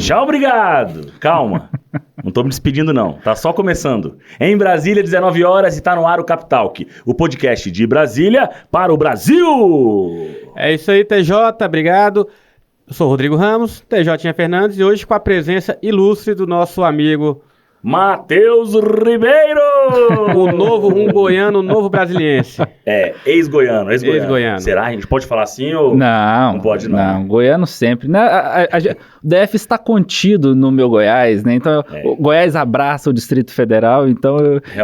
Tchau, obrigado. Calma. Não tô me despedindo, não. Tá só começando. Em Brasília, 19 horas e tá no ar o Capitalk, o podcast de Brasília para o Brasil. É isso aí, TJ, obrigado. Eu sou o Rodrigo Ramos, TJ Fernandes, e hoje com a presença ilustre do nosso amigo Matheus Ribeiro! um goiano, novo brasiliense. Ex-goiano. Ex-goiano. Será? A gente pode falar assim ou não pode, não? Não, goiano sempre. O DF está contido no meu Goiás, né? Então, o Goiás abraça o Distrito Federal, então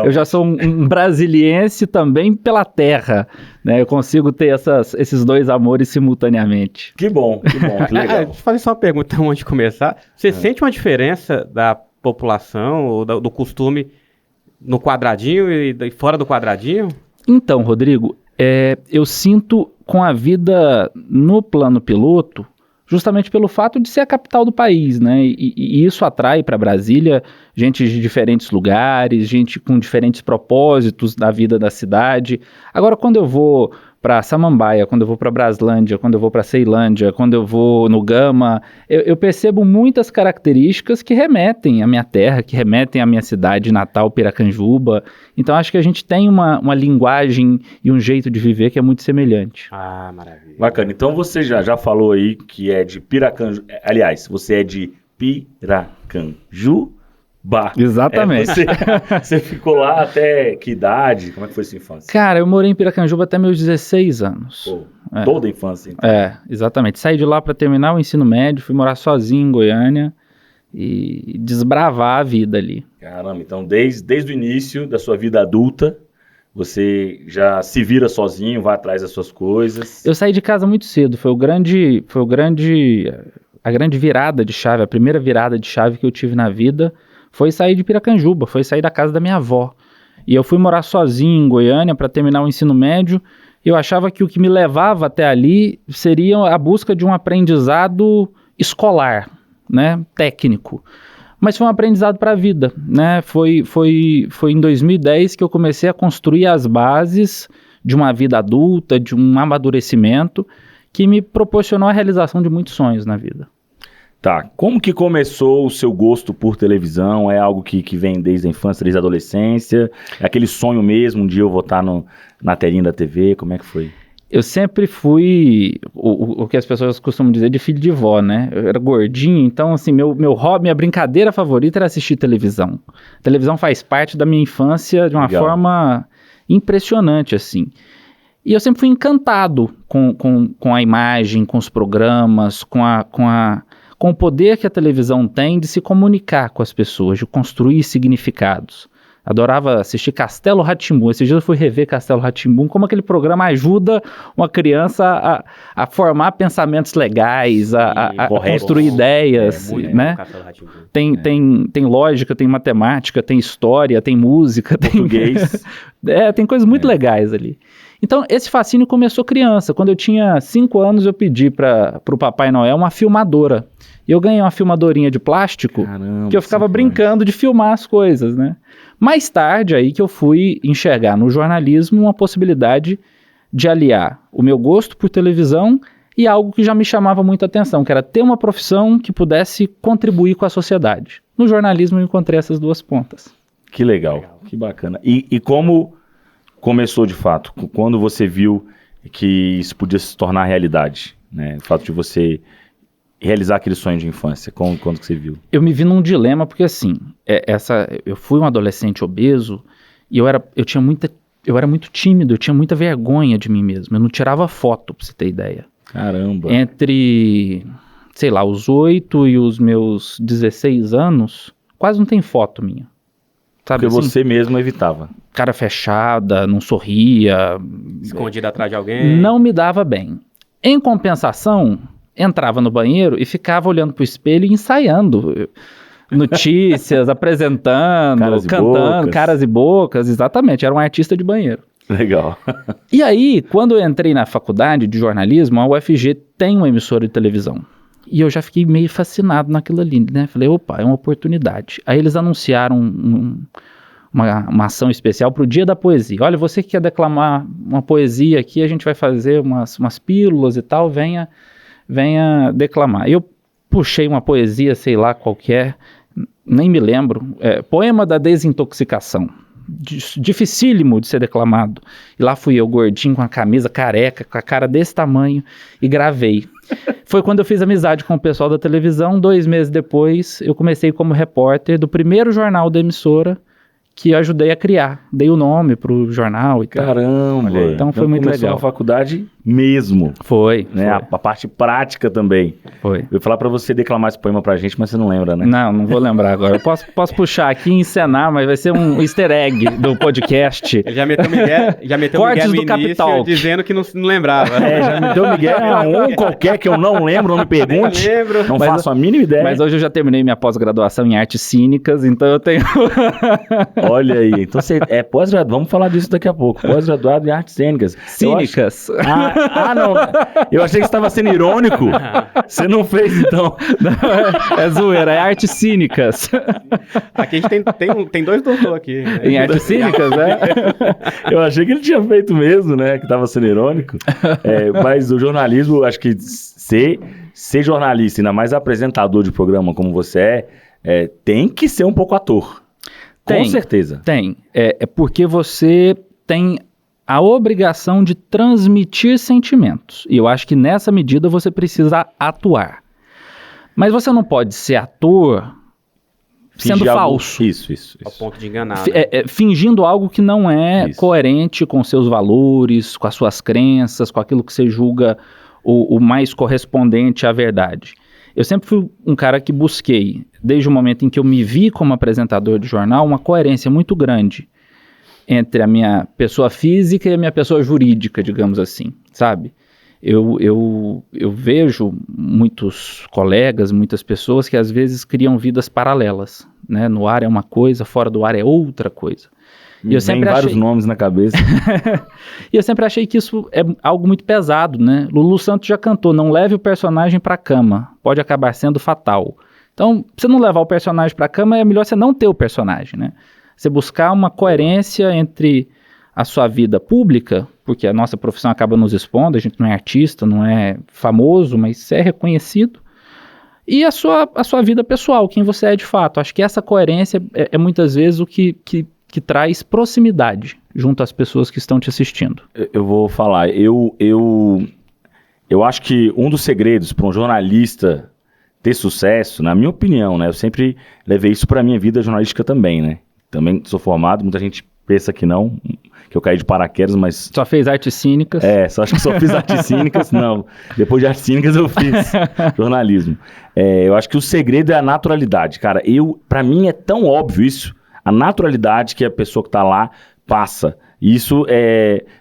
eu já sou um brasiliense também pela terra, né? Eu consigo ter esses dois amores simultaneamente. Que bom, que legal. Deixa eu fazer só uma pergunta antes de começar. Você sente uma diferença da população ou do costume no quadradinho e fora do quadradinho? Então, Rodrigo, eu sinto com a vida no plano piloto, justamente pelo fato de ser a capital do país, né? E isso atrai para Brasília gente de diferentes lugares, gente com diferentes propósitos na vida da cidade. Agora, quando eu vou para Samambaia, quando eu vou para Braslândia, quando eu vou para Ceilândia, quando eu vou no Gama, eu percebo muitas características que remetem à minha terra, que remetem à minha cidade natal, Piracanjuba. Então acho que a gente tem uma linguagem e um jeito de viver que é muito semelhante. Ah, maravilha. Bacana. Então você já falou aí que é de Piracanjuba. Aliás, você é de Piracanjuba. Exatamente. Você ficou lá até que idade? Como é que foi sua infância? Cara, eu morei em Piracanjuba até meus 16 anos. Pô, toda a infância, então. Exatamente. Saí de lá para terminar o ensino médio, fui morar sozinho em Goiânia e desbravar a vida ali. Caramba, então desde o início da sua vida adulta, você já se vira sozinho, vai atrás das suas coisas? Eu saí de casa muito cedo, a grande virada de chave, a primeira virada de chave que eu tive na vida foi sair de Piracanjuba, foi sair da casa da minha avó. E eu fui morar sozinho em Goiânia para terminar o ensino médio. Eu achava que o que me levava até ali seria a busca de um aprendizado escolar, né, técnico. Mas foi um aprendizado para a vida, né? Foi em 2010 que eu comecei a construir as bases de uma vida adulta, de um amadurecimento que me proporcionou a realização de muitos sonhos na vida. Tá, como que começou o seu gosto por televisão? É algo que vem desde a infância, desde a adolescência? É aquele sonho mesmo, um dia eu vou estar na telinha da TV? Como é que foi? Eu sempre fui o que as pessoas costumam dizer de filho de vó, né? Eu era gordinho, então assim, meu hobby, minha brincadeira favorita era assistir televisão. A televisão faz parte da minha infância de uma forma impressionante, assim. E eu sempre fui encantado com a imagem, com os programas, com o poder que a televisão tem de se comunicar com as pessoas, de construir significados. Adorava assistir Castelo Rá-Tim-Bum. Esses dias eu fui rever Castelo Rá-Tim-Bum, como aquele programa ajuda uma criança a formar pensamentos legais, a construir ideias, né? Tem lógica, tem matemática, tem história, tem música, português. Tem coisas muito legais ali. Então, esse fascínio começou criança. Quando eu tinha 5 anos, eu pedi para o Papai Noel uma filmadora. E eu ganhei uma filmadorinha de plástico. Caramba, que eu ficava brincando de filmar as coisas, né? Mais tarde, aí que eu fui enxergar no jornalismo uma possibilidade de aliar o meu gosto por televisão e algo que já me chamava muita atenção, que era ter uma profissão que pudesse contribuir com a sociedade. No jornalismo eu encontrei essas duas pontas. Que legal, que bacana. E como começou de fato? Quando você viu que isso podia se tornar realidade, né? O fato de você realizar aquele sonho de infância, quando que você viu? Eu me vi num dilema, porque assim, eu fui um adolescente obeso e eu era muito tímido, eu tinha muita vergonha de mim mesmo, eu não tirava foto, pra você ter ideia. Caramba! Entre, sei lá, os 8 e os meus 16 anos, quase não tem foto minha. Sabe, porque assim, você mesmo evitava. Cara fechada, não sorria. Escondida atrás de alguém. Não me dava bem. Em compensação, entrava no banheiro e ficava olhando pro espelho e ensaiando notícias, apresentando, cantando, caras e bocas, exatamente, era um artista de banheiro. Legal. E aí, quando eu entrei na faculdade de jornalismo, a UFG tem uma emissora de televisão. E eu já fiquei meio fascinado naquilo ali, né? Falei, opa, é uma oportunidade. Aí eles anunciaram uma ação especial para o Dia da Poesia. Olha, você que quer declamar uma poesia aqui, a gente vai fazer umas pílulas e tal, venha declamar. Eu puxei uma poesia, sei lá, qualquer, nem me lembro, Poema da Desintoxicação. Dificílimo de ser declamado. E lá fui eu, gordinho, com a camisa careca, com a cara desse tamanho, e gravei. Foi quando eu fiz amizade com o pessoal da televisão. 2 meses depois, eu comecei como repórter do primeiro jornal da emissora, que eu ajudei a criar. Dei o nome pro jornal e tal. Caramba! Então foi muito começou legal. a faculdade mesmo, Foi. né? A parte prática também. Foi. Eu ia falar pra você declamar esse poema pra gente, mas você não lembra, né? Não vou lembrar agora. Eu posso puxar aqui e encenar, mas vai ser um easter egg do podcast. Ele já meteu Miguel Cortes no do início, Capital. dizendo que não lembrava. Já me deu Miguel, um qualquer que eu não lembro, não me pergunte. Nem lembro. Não Mas- faço a mínima ideia. Mas hoje eu já terminei minha pós-graduação em artes cênicas, então eu tenho... Olha aí, então você é pós-graduado, vamos falar disso daqui a pouco. Pós-graduado em artes cênicas. Cínicas. Não. Eu achei que você estava sendo irônico. Você não fez, então. É zoeira, é artes cínicas. Aqui a gente tem 2 doutores aqui. Em artes cínicas, né? Eu achei que ele tinha feito mesmo, né? Que estava sendo irônico. Mas o jornalismo, acho que ser jornalista, ainda mais apresentador de programa como você tem que ser um pouco ator. Com certeza. Tem. É porque você tem a obrigação de transmitir sentimentos. E eu acho que nessa medida você precisa atuar. Mas você não pode ser ator sendo Fingir algo- falso. Isso. Ao ponto de enganar. Fingindo algo que não é Isso. coerente com seus valores, com as suas crenças, com aquilo que você julga o mais correspondente à verdade. Eu sempre fui um cara que busquei, desde o momento em que eu me vi como apresentador de jornal, uma coerência muito grande entre a minha pessoa física e a minha pessoa jurídica, digamos assim, sabe? Eu vejo muitos colegas, muitas pessoas que às vezes criam vidas paralelas, né? No ar é uma coisa, fora do ar é outra coisa. E eu sempre vários achei... nomes na cabeça. E eu sempre achei que isso é algo muito pesado, né? Lulu Santos já cantou, não leve o personagem pra cama, pode acabar sendo fatal. Então, se você não levar o personagem pra cama, é melhor você não ter o personagem, né? Você buscar uma coerência entre a sua vida pública, porque a nossa profissão acaba nos expondo, a gente não é artista, não é famoso, mas é reconhecido, e a sua vida pessoal, quem você é de fato. Acho que essa coerência é muitas vezes o que traz proximidade junto às pessoas que estão te assistindo. Eu vou falar, eu acho que um dos segredos para um jornalista ter sucesso, na minha opinião, né? Eu sempre levei isso para minha vida jornalística também, né? Também sou formado, muita gente pensa que não, que eu caí de paraquedas, mas... Só fez artes cínicas. Acho que só fiz artes cínicas, não. Depois de artes cínicas eu fiz jornalismo. Eu acho que o segredo é a naturalidade, cara. Para mim é tão óbvio isso, a naturalidade que a pessoa que está lá passa. E isso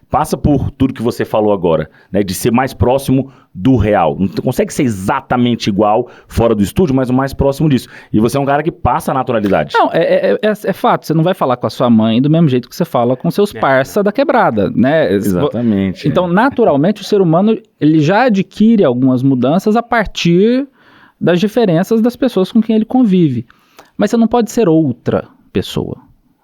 passa por tudo que você falou agora, né? De ser mais próximo do real. Não consegue ser exatamente igual fora do estúdio, mas o mais próximo disso. E você é um cara que passa a naturalidade. Não, é fato. Você não vai falar com a sua mãe do mesmo jeito que você fala com seus parça da quebrada, né? Exatamente. Então, naturalmente, o ser humano ele já adquire algumas mudanças a partir das diferenças das pessoas com quem ele convive. Mas você não pode ser outra pessoa.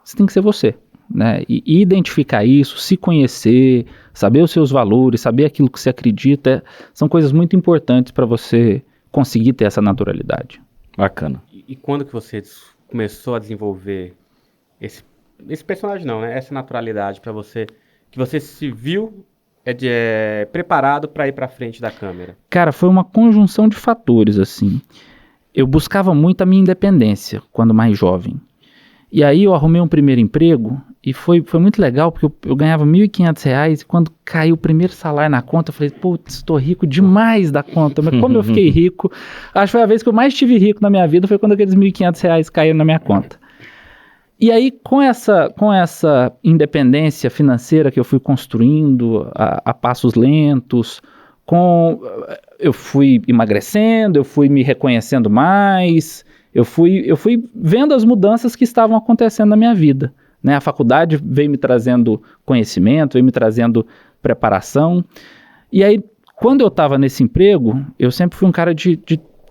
Você tem que ser você. Né? E identificar isso, se conhecer, saber os seus valores, saber aquilo que você acredita, são coisas muito importantes para você conseguir ter essa naturalidade. Bacana. E quando que você começou a desenvolver esse personagem não, né? Essa naturalidade para você, que você se viu preparado para ir para frente da câmera? Cara, foi uma conjunção de fatores, assim. Eu buscava muito a minha independência quando mais jovem. E aí eu arrumei um primeiro emprego e foi muito legal, porque eu ganhava R$1.500 e quando caiu o primeiro salário na conta, eu falei, putz, estou rico demais da conta. Mas como eu fiquei rico, acho que foi a vez que eu mais estive rico na minha vida, foi quando aqueles R$1.500 caíram na minha conta. E aí, com essa independência financeira que eu fui construindo a passos lentos, eu fui emagrecendo, eu fui me reconhecendo mais... Eu fui vendo as mudanças que estavam acontecendo na minha vida, né? A faculdade veio me trazendo conhecimento, veio me trazendo preparação. E aí, quando eu estava nesse emprego, eu sempre fui um cara de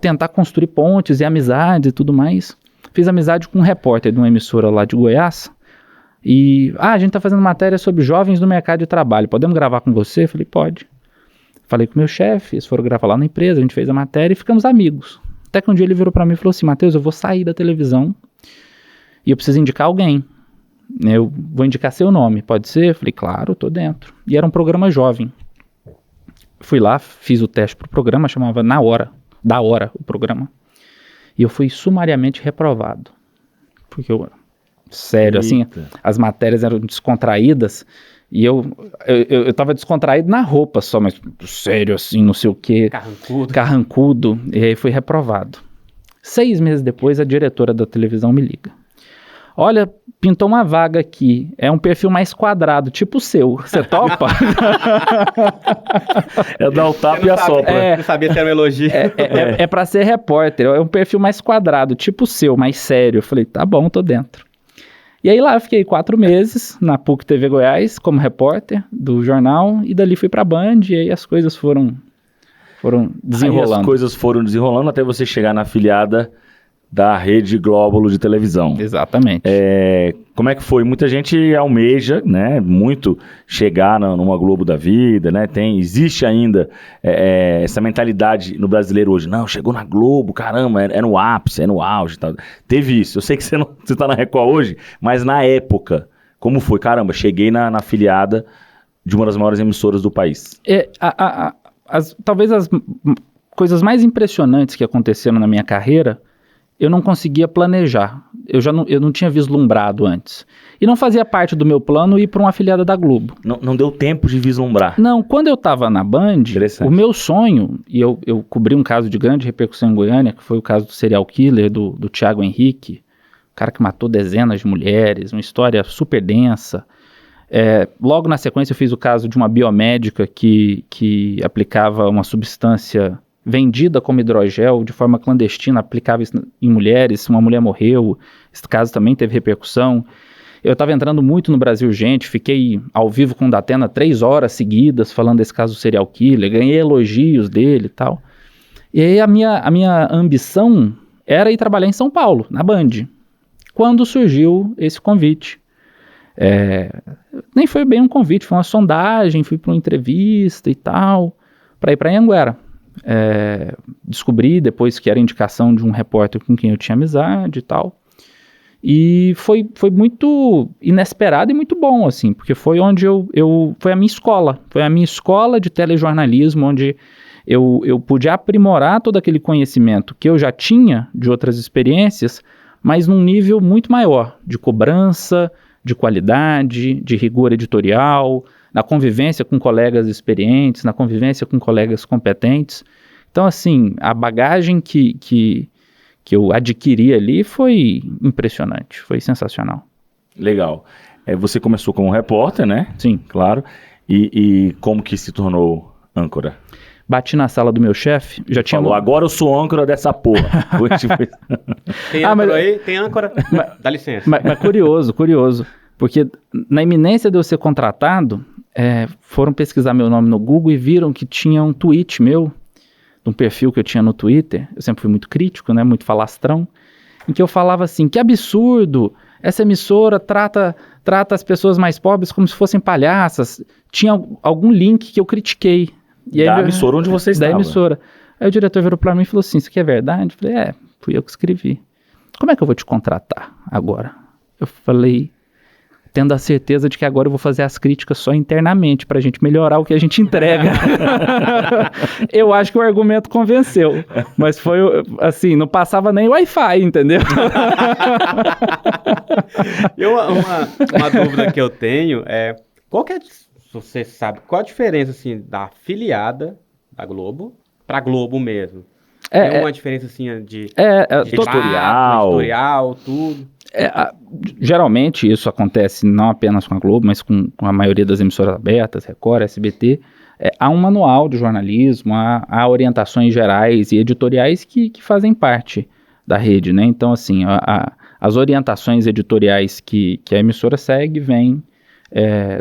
tentar construir pontes e amizades e tudo mais. Fiz amizade com um repórter de uma emissora lá de Goiás. E, a gente está fazendo matéria sobre jovens no mercado de trabalho. Podemos gravar com você? Eu falei, pode. Falei com o meu chefe, eles foram gravar lá na empresa, a gente fez a matéria e ficamos amigos. Até que um dia ele virou pra mim e falou assim, Matheus, eu vou sair da televisão e eu preciso indicar alguém. Eu vou indicar seu nome, pode ser? Eu falei, claro, eu tô dentro. E era um programa jovem. Fui lá, fiz o teste pro programa, chamava Da Hora o programa. E eu fui sumariamente reprovado. Porque sério, assim, as matérias eram descontraídas e eu tava descontraído na roupa só, mas sério, assim, não sei o quê. Carrancudo. E aí fui reprovado. 6 meses depois, a diretora da televisão me liga. Olha, pintou uma vaga aqui, é um perfil mais quadrado, tipo o seu, você topa? É dar o tapa e a sopra. Não sabia se era um elogio. É pra ser repórter, é um perfil mais quadrado, tipo o seu, mais sério. Eu falei, tá bom, tô dentro. E aí lá eu fiquei 4 meses na PUC TV Goiás como repórter do jornal e dali fui pra Band e aí as coisas foram desenrolando. Aí as coisas foram desenrolando até você chegar na afiliada da Rede Glóbulo de televisão. Exatamente. Como é que foi? Muita gente almeja, né, muito chegar numa Globo da vida, né? Existe ainda essa mentalidade no brasileiro hoje. Não, chegou na Globo, caramba, é no ápice, é no auge e tal. Teve isso. Eu sei que você tá na Record hoje, mas na época, como foi? Caramba, cheguei na afiliada de uma das maiores emissoras do país. Talvez as coisas mais impressionantes que aconteceram na minha carreira eu não conseguia planejar, eu não tinha vislumbrado antes. E não fazia parte do meu plano ir para uma afiliada da Globo. Não deu tempo de vislumbrar. Não, quando eu estava na Band, o meu sonho, e eu cobri um caso de grande repercussão em Goiânia, que foi o caso do serial killer, do Thiago Henrique, o cara que matou dezenas de mulheres, uma história super densa. Logo na sequência eu fiz o caso de uma biomédica que aplicava uma substância vendida como hidrogel de forma clandestina, aplicava isso em mulheres, uma mulher morreu, esse caso também teve repercussão. Eu estava entrando muito no Brasil Gente, fiquei ao vivo com o Datena 3 horas seguidas falando desse caso do serial killer, ganhei elogios dele e tal. E aí a minha ambição era ir trabalhar em São Paulo, na Band, quando surgiu esse convite. Nem foi bem um convite, foi uma sondagem, fui para uma entrevista e tal, para ir para Anhanguera. Descobri depois que era indicação de um repórter com quem eu tinha amizade e tal. E foi muito inesperado e muito bom, assim, porque foi onde foi a minha escola. Foi a minha escola de telejornalismo, onde eu pude aprimorar todo aquele conhecimento que eu já tinha de outras experiências, mas num nível muito maior, de cobrança, de qualidade, de rigor editorial, na convivência com colegas experientes, na convivência com colegas competentes. Então, assim, a bagagem que eu adquiri ali foi impressionante, foi sensacional. Legal. Você começou como repórter, né? Sim. Claro. E como que se tornou âncora? Bati na sala do meu chefe, já tinha... Falou, agora eu sou âncora dessa porra. Tem âncora aí? Tem âncora? Dá licença. Mas curioso, porque na iminência de eu ser contratado, foram pesquisar meu nome no Google e viram que tinha um tweet meu, de um perfil que eu tinha no Twitter, eu sempre fui muito crítico, né, muito falastrão, em que eu falava assim, que absurdo, essa emissora trata as pessoas mais pobres como se fossem palhaças. Tinha algum link que eu critiquei. E aí, da emissora onde você estava. Da emissora. Aí o diretor virou pra mim e falou assim, isso aqui é verdade? Eu falei, fui eu que escrevi. Como é que eu vou te contratar agora? Eu falei, tendo a certeza de que agora eu vou fazer as críticas só internamente, pra gente melhorar o que a gente entrega. Eu acho que o argumento convenceu, mas foi assim, não passava nem Wi-Fi, entendeu? Uma dúvida que eu tenho é, você sabe, qual a diferença assim, da afiliada da Globo pra Globo mesmo? Tem uma diferença assim de editorial, tudo? Geralmente isso acontece não apenas com a Globo, mas com a maioria das emissoras abertas, Record, SBT. Há um manual de jornalismo, há orientações gerais e editoriais que fazem parte da rede, né? Então, assim, as orientações editoriais que a emissora segue vêm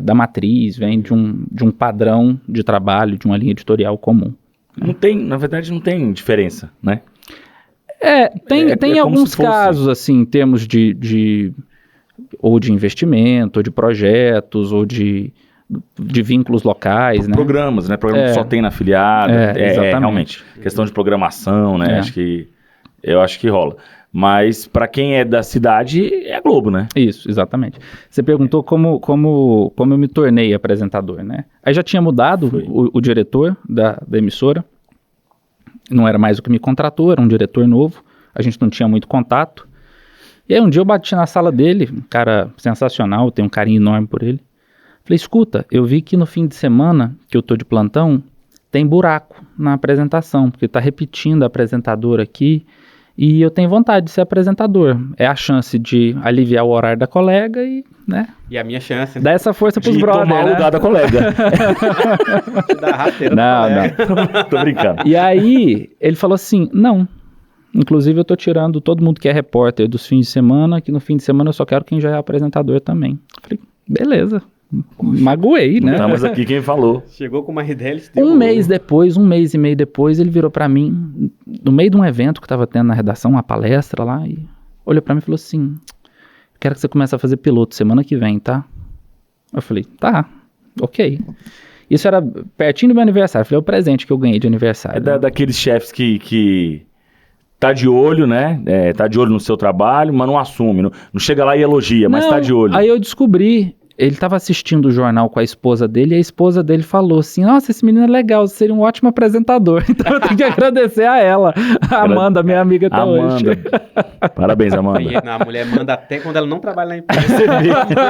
da matriz, vêm de um padrão de trabalho, de uma linha editorial comum. Na verdade, não tem diferença, né? Tem alguns casos, assim, em termos ou de investimento, ou de projetos, ou de vínculos locais, né? Programas, né? Programas que só tem na afiliada. Exatamente. Realmente. Questão de programação, né? Acho que eu acho que rola. Mas pra quem é da cidade, é a Globo, né? Isso, exatamente. Você perguntou como eu me tornei apresentador, né? Aí já tinha mudado o diretor da emissora, não era mais o que me contratou, era um diretor novo, a gente não tinha muito contato. E aí um dia eu bati na sala dele, um cara sensacional, eu tenho um carinho enorme por ele. Falei, escuta, eu vi que no fim de semana que eu tô de plantão, tem buraco na apresentação, porque tá repetindo a apresentadora aqui, e eu tenho vontade de ser apresentador. É a chance de aliviar o horário da colega e, né? E a minha chance, né? Dar essa força pros De brothers, tomar o né? lugar da colega. Da rasteira do Não, colega. Tô brincando. E aí, ele falou assim, não. Inclusive, eu tô tirando todo mundo que é repórter dos fins de semana, que no fim de semana eu só quero quem já é apresentador também. Falei, beleza. Magoei, né? Estamos aqui quem falou. Chegou com uma ideia, ele Um mês e meio depois, ele virou pra mim, no meio de um evento que tava tendo na redação, uma palestra lá, e olhou pra mim e falou assim, quero que você comece a fazer piloto semana que vem, tá? Eu falei, tá, ok. Isso era pertinho do meu aniversário, eu falei, é o presente que eu ganhei de aniversário. É daqueles chefes que tá de olho, né? Tá de olho no seu trabalho, mas não assume. Não chega lá e elogia, mas Não, tá de olho. Aí eu descobri, ele estava assistindo o jornal com a esposa dele, e a esposa dele falou assim, nossa, esse menino é legal, você seria um ótimo apresentador. Então eu tenho que agradecer a ela, a Amanda, minha amiga até hoje. Parabéns, Amanda. Aí, a mulher manda até quando ela não trabalha na empresa.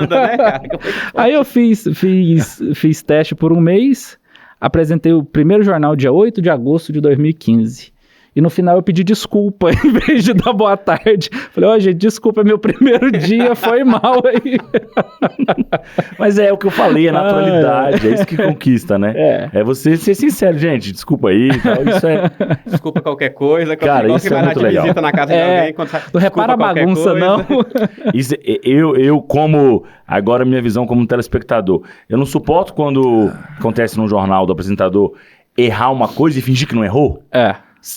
Manda, né, cara? Aí eu fiz teste por um mês, apresentei o primeiro jornal dia 8 de agosto de 2015. E no final eu pedi desculpa, em vez de dar boa tarde. Falei, ó, gente, desculpa, meu primeiro dia foi mal aí. Mas é o que eu falei, a naturalidade, é isso que conquista, né? É você ser sincero, gente, desculpa aí e tal, isso é... Desculpa qualquer coisa, Cara, igual isso que é vai lá muito de legal. visita na casa de alguém, quando sai, Não repara a desculpa qualquer bagunça, coisa. não. Isso, eu como, agora minha visão como telespectador, eu não suporto quando acontece num jornal do apresentador errar uma coisa e fingir que não errou.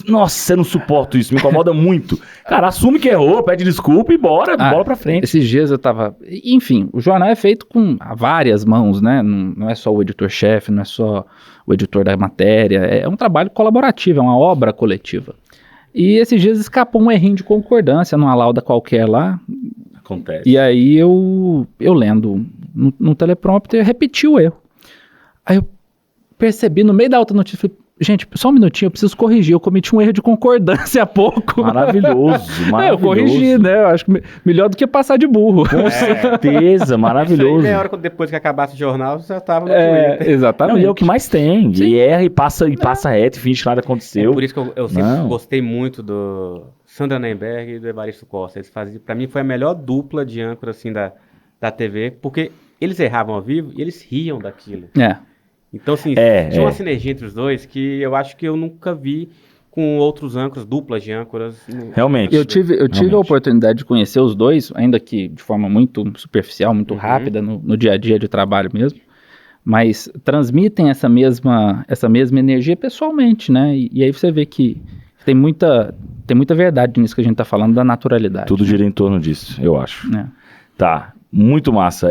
Nossa, eu não suporto isso, me incomoda muito. Cara, assume que errou, pede desculpa e bola pra frente. Esses dias eu tava... Enfim, o jornal é feito com várias mãos, né? Não é só o editor-chefe, não é só o editor da matéria. É um trabalho colaborativo, é uma obra coletiva. E esses dias escapou um errinho de concordância numa lauda qualquer lá. Acontece. E aí eu lendo no teleprompter, repeti o erro. Aí eu percebi, no meio da outra notícia, falei, gente, só um minutinho, eu preciso corrigir. Eu cometi um erro de concordância há pouco. Maravilhoso. Eu corrigi, né? Eu acho que melhor do que passar de burro. Com certeza, maravilhoso. Isso aí, meia hora depois que acabasse o jornal, você já tava no Twitter. Exatamente. Não, e é o que mais tem. E erra e passa reto e finge que nada aconteceu. É por isso que eu sempre gostei muito do Sandra Nemberg e do Evaristo Costa. Eles faziam, pra mim, foi a melhor dupla de âncora assim, da TV, porque eles erravam ao vivo e eles riam daquilo. Então, assim, tinha uma sinergia entre os dois que eu acho que eu nunca vi com outros âncoras, duplas de âncoras. Realmente. Eu tive a oportunidade de conhecer os dois, ainda que de forma muito superficial, muito rápida, no dia a dia de trabalho mesmo, mas transmitem essa mesma energia pessoalmente, né? E aí você vê que tem muita verdade nisso que a gente tá falando, da naturalidade. Tudo gira em torno disso, eu acho. Tá, muito massa.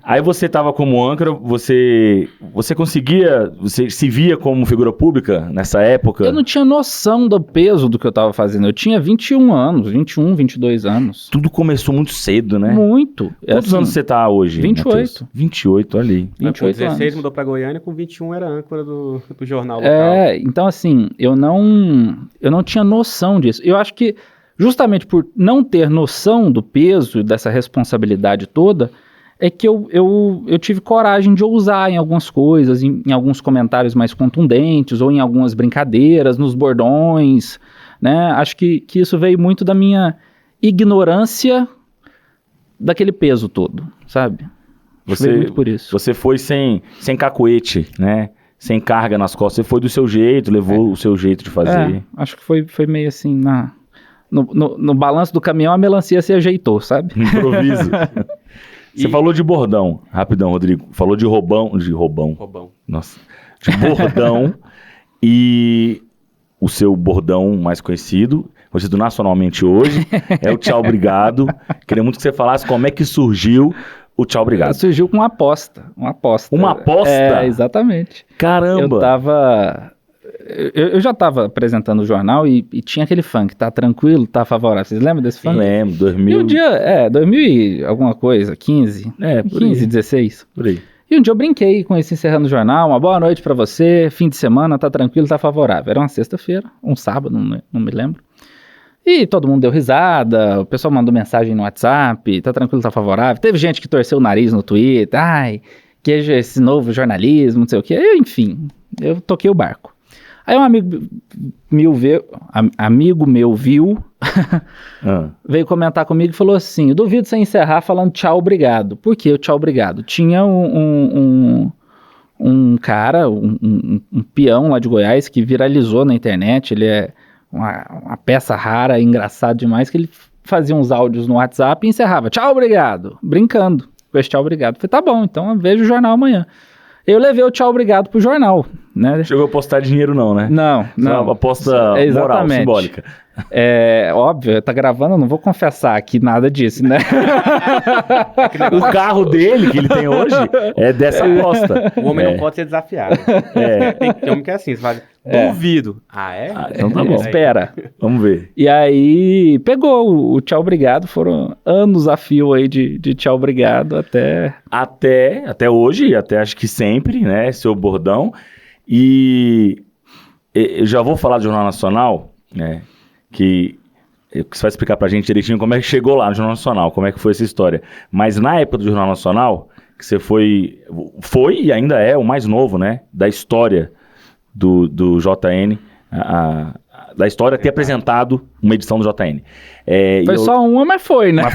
Aí você estava como âncora, você conseguia, você se via como figura pública nessa época? Eu não tinha noção do peso do que eu estava fazendo. Eu tinha 21 anos, 21, 22 anos. Tudo começou muito cedo, né? Muito. Quantos anos você tá hoje, 28. Matheus? 28, olha aí. 28 com 16 anos. mudou para Goiânia, com 21 era âncora do jornal local. Então assim, eu não tinha noção disso. Eu acho que justamente por não ter noção do peso dessa responsabilidade toda, é que eu tive coragem de ousar em algumas coisas, em alguns comentários mais contundentes, ou em algumas brincadeiras, nos bordões, né? Acho que isso veio muito da minha ignorância daquele peso todo, sabe? Veio muito por isso. Você foi sem cacuete, né? Sem carga nas costas. Você foi do seu jeito, levou o seu jeito de fazer. Acho que foi meio assim, no balanço do caminhão a melancia se ajeitou, sabe? Improviso. Você falou de bordão, rapidão, Rodrigo. Falou de roubão. Nossa. De bordão. E o seu bordão mais conhecido nacionalmente hoje, é o Tchau, Obrigado. Queria muito que você falasse como é que surgiu o Tchau, Obrigado. Surgiu com uma aposta. Uma aposta? Exatamente. Caramba! eu já estava apresentando o jornal e tinha aquele funk, tá tranquilo, tá favorável. Vocês lembram desse funk? Lembro, E 2000. um dia, 2000 e alguma coisa, 15, Por aí. 15, 16. Por aí. E um dia eu brinquei com esse encerrando o jornal, uma boa noite pra você, fim de semana, tá tranquilo, tá favorável. Era uma sexta-feira, um sábado, não me lembro. E todo mundo deu risada, o pessoal mandou mensagem no WhatsApp, tá tranquilo, tá favorável. Teve gente que torceu o nariz no Twitter, ai, que é esse novo jornalismo, não sei o quê. Enfim, eu toquei o barco. Aí um amigo meu viu, veio comentar comigo e falou assim, eu duvido você encerrar falando tchau, obrigado. Por que o tchau, obrigado? Tinha um cara, um peão lá de Goiás que viralizou na internet, ele é uma peça rara, engraçado demais, que ele fazia uns áudios no WhatsApp e encerrava, tchau, obrigado, brincando com esse tchau, obrigado. Falei, tá bom, então eu vejo o jornal amanhã. Eu levei o tchau, obrigado pro jornal, né? Chegou a postar dinheiro não, né? Não. Uma aposta moral, simbólica. É óbvio, tá gravando, eu não vou confessar aqui nada disso, né? O carro dele, que ele tem hoje, é dessa aposta. O homem não pode ser desafiado. Tem homem que é assim, você fala, duvido. Então tá bom. Espera. Vamos ver. E aí, pegou o tchau, obrigado, foram anos a fio aí de tchau, obrigado, Até hoje, até acho que sempre, né, seu bordão. E eu já vou falar do Jornal Nacional, né, que você vai explicar pra gente direitinho como é que chegou lá no Jornal Nacional, como é que foi essa história. Mas na época do Jornal Nacional, que você foi e ainda é o mais novo, né, da história do JN, da história ter apresentado uma edição do JN. Foi só uma, mas foi, né? Mas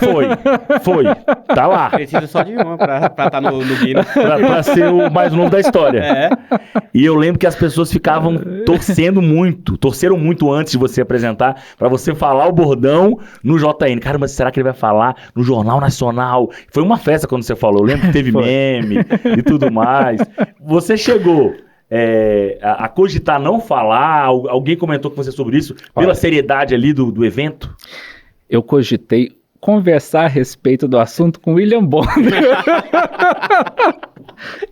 foi. Tá lá. Precisa só de uma pra estar no Guinness. Pra ser o mais novo da história. E eu lembro que as pessoas ficavam torceram muito antes de você apresentar, pra você falar o bordão no JN. Cara, mas será que ele vai falar no Jornal Nacional? Foi uma festa quando você falou. Eu lembro que teve meme e tudo mais. Você chegou a cogitar não falar? Alguém comentou com você sobre isso? Pela seriedade ali do evento? Eu cogitei conversar a respeito do assunto com o William Bonner.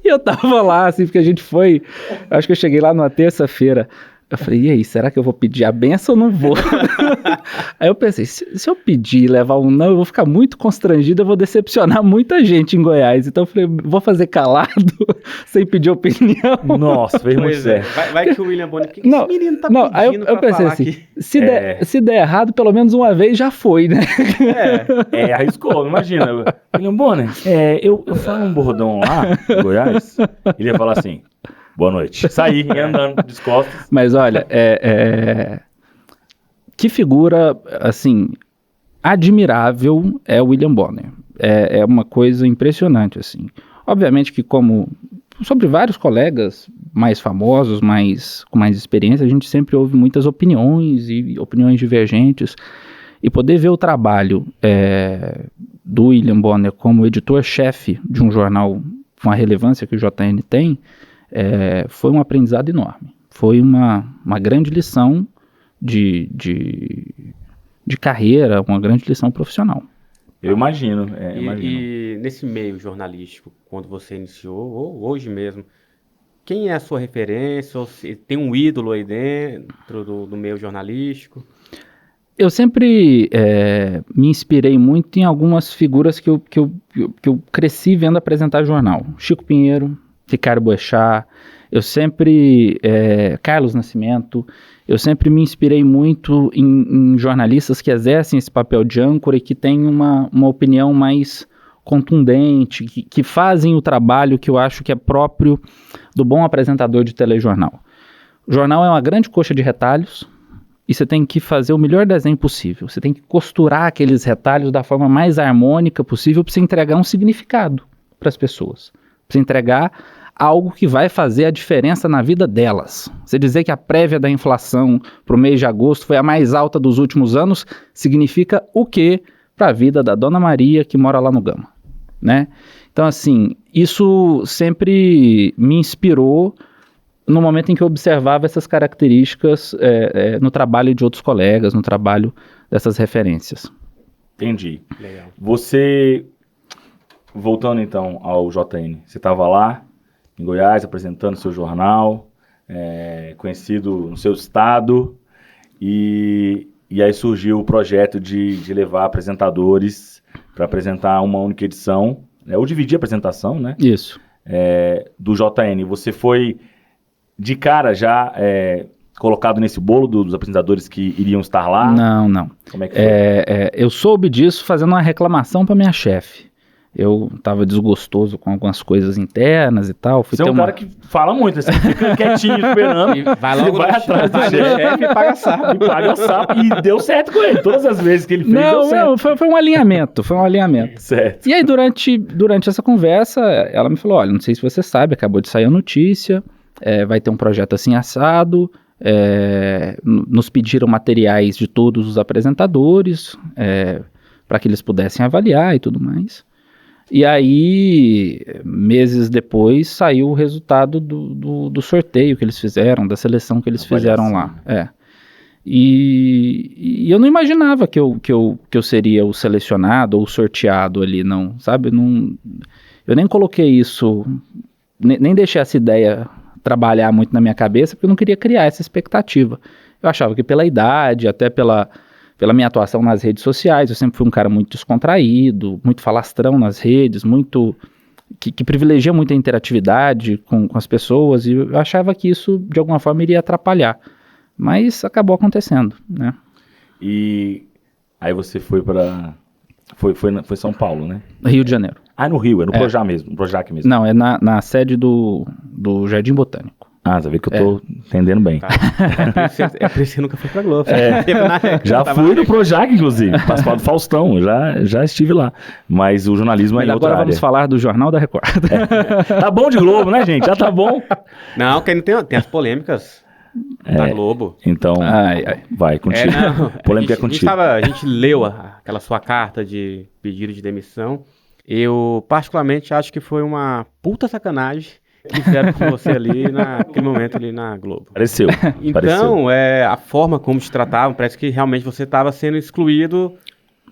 E eu tava lá, assim, porque a gente foi... Acho que eu cheguei lá numa terça-feira. Eu falei, e aí, será que eu vou pedir a benção ou não vou? Aí eu pensei, se eu pedir e levar um não, eu vou ficar muito constrangido, eu vou decepcionar muita gente em Goiás. Então eu falei, vou fazer calado, sem pedir opinião. Nossa, fez muito certo. Vai que o William Bonner, o que esse menino tá pedindo aí eu pensei assim, aqui? Se der errado, pelo menos uma vez já foi, né? Arriscou, imagina. William Bonner, eu falo um bordão lá em Goiás, ele ia falar assim, boa noite. Saí andando de costas. Mas olha, que figura, assim, admirável é o William Bonner. É uma coisa impressionante, assim. Obviamente que sobre vários colegas mais famosos, com mais experiência, a gente sempre ouve muitas opiniões e opiniões divergentes. E poder ver o trabalho do William Bonner como editor-chefe de um jornal com a relevância que o JN tem, foi um aprendizado enorme. Foi uma grande lição de carreira, uma grande lição profissional. Eu imagino. E nesse meio jornalístico, quando você iniciou, ou hoje mesmo, quem é a sua referência? Ou se tem um ídolo aí dentro do meio jornalístico? Eu sempre me inspirei muito em algumas figuras que eu cresci vendo apresentar jornal. Chico Pinheiro, Ricardo Boechat, Carlos Nascimento, eu sempre me inspirei muito em jornalistas que exercem esse papel de âncora e que têm uma opinião mais contundente, que fazem o trabalho que eu acho que é próprio do bom apresentador de telejornal. O jornal é uma grande coxa de retalhos e você tem que fazer o melhor desenho possível. Você tem que costurar aqueles retalhos da forma mais harmônica possível para você entregar um significado para as pessoas. Para você entregar algo que vai fazer a diferença na vida delas. Você dizer que a prévia da inflação para o mês de agosto foi a mais alta dos últimos anos, significa o quê para a vida da Dona Maria que mora lá no Gama, né? Então, assim, isso sempre me inspirou no momento em que eu observava essas características no trabalho de outros colegas, no trabalho dessas referências. Entendi. Legal. Você, voltando então ao JN, você estava lá em Goiás apresentando seu jornal, conhecido no seu estado, e aí surgiu o projeto de levar apresentadores para apresentar uma única edição, ou dividir a apresentação, né? Isso. Do JN. Você foi de cara já colocado nesse bolo dos apresentadores que iriam estar lá? Não. Como é que foi? Eu soube disso fazendo uma reclamação para minha chefe. Eu estava desgostoso com algumas coisas internas e tal. Você é um cara que fala muito, né? Você fica quietinho esperando. E vai logo vai atrás do chefe e paga sapo. E paga sapo. E deu certo com ele. Todas as vezes que ele fez, deu certo. Não, foi um alinhamento. Certo. E aí, durante essa conversa, ela me falou, olha, não sei se você sabe, acabou de sair a notícia, vai ter um projeto assim assado, nos pediram materiais de todos os apresentadores, para que eles pudessem avaliar e tudo mais. E aí, meses depois, saiu o resultado do sorteio que eles fizeram, da seleção que eles fizeram lá. E eu não imaginava que eu seria o selecionado ou o sorteado ali, não, sabe? Eu nem coloquei isso, nem deixei essa ideia trabalhar muito na minha cabeça, porque eu não queria criar essa expectativa. Eu achava que pela idade, até pela minha atuação nas redes sociais, eu sempre fui um cara muito descontraído, muito falastrão nas redes, muito que privilegia muito a interatividade com as pessoas, e eu achava que isso, de alguma forma, iria atrapalhar. Mas acabou acontecendo, né? E aí você foi para... Foi São Paulo, né? Rio de Janeiro. Ah, no Rio, no Projac mesmo, no Projac mesmo. Não, é na sede do Jardim Botânico. Ah, você vê que eu tô entendendo bem. Tá. É por isso que você nunca foi pra Globo. Já fui no Projac, inclusive. Participar do Faustão, já estive lá. Mas o jornalismo Mas é outra agora área. vamos falar do Jornal da Record. Tá bom de Globo, né, gente? Já tá bom. Não, que tem as polêmicas da Globo. Então, vai, contigo. Polêmica é contigo. A gente leu aquela sua carta de pedido de demissão. Eu, particularmente, acho que foi uma puta sacanagem que fizeram com você ali naquele momento ali na Globo. Pareceu. Então, a forma como te tratavam, parece que realmente você estava sendo excluído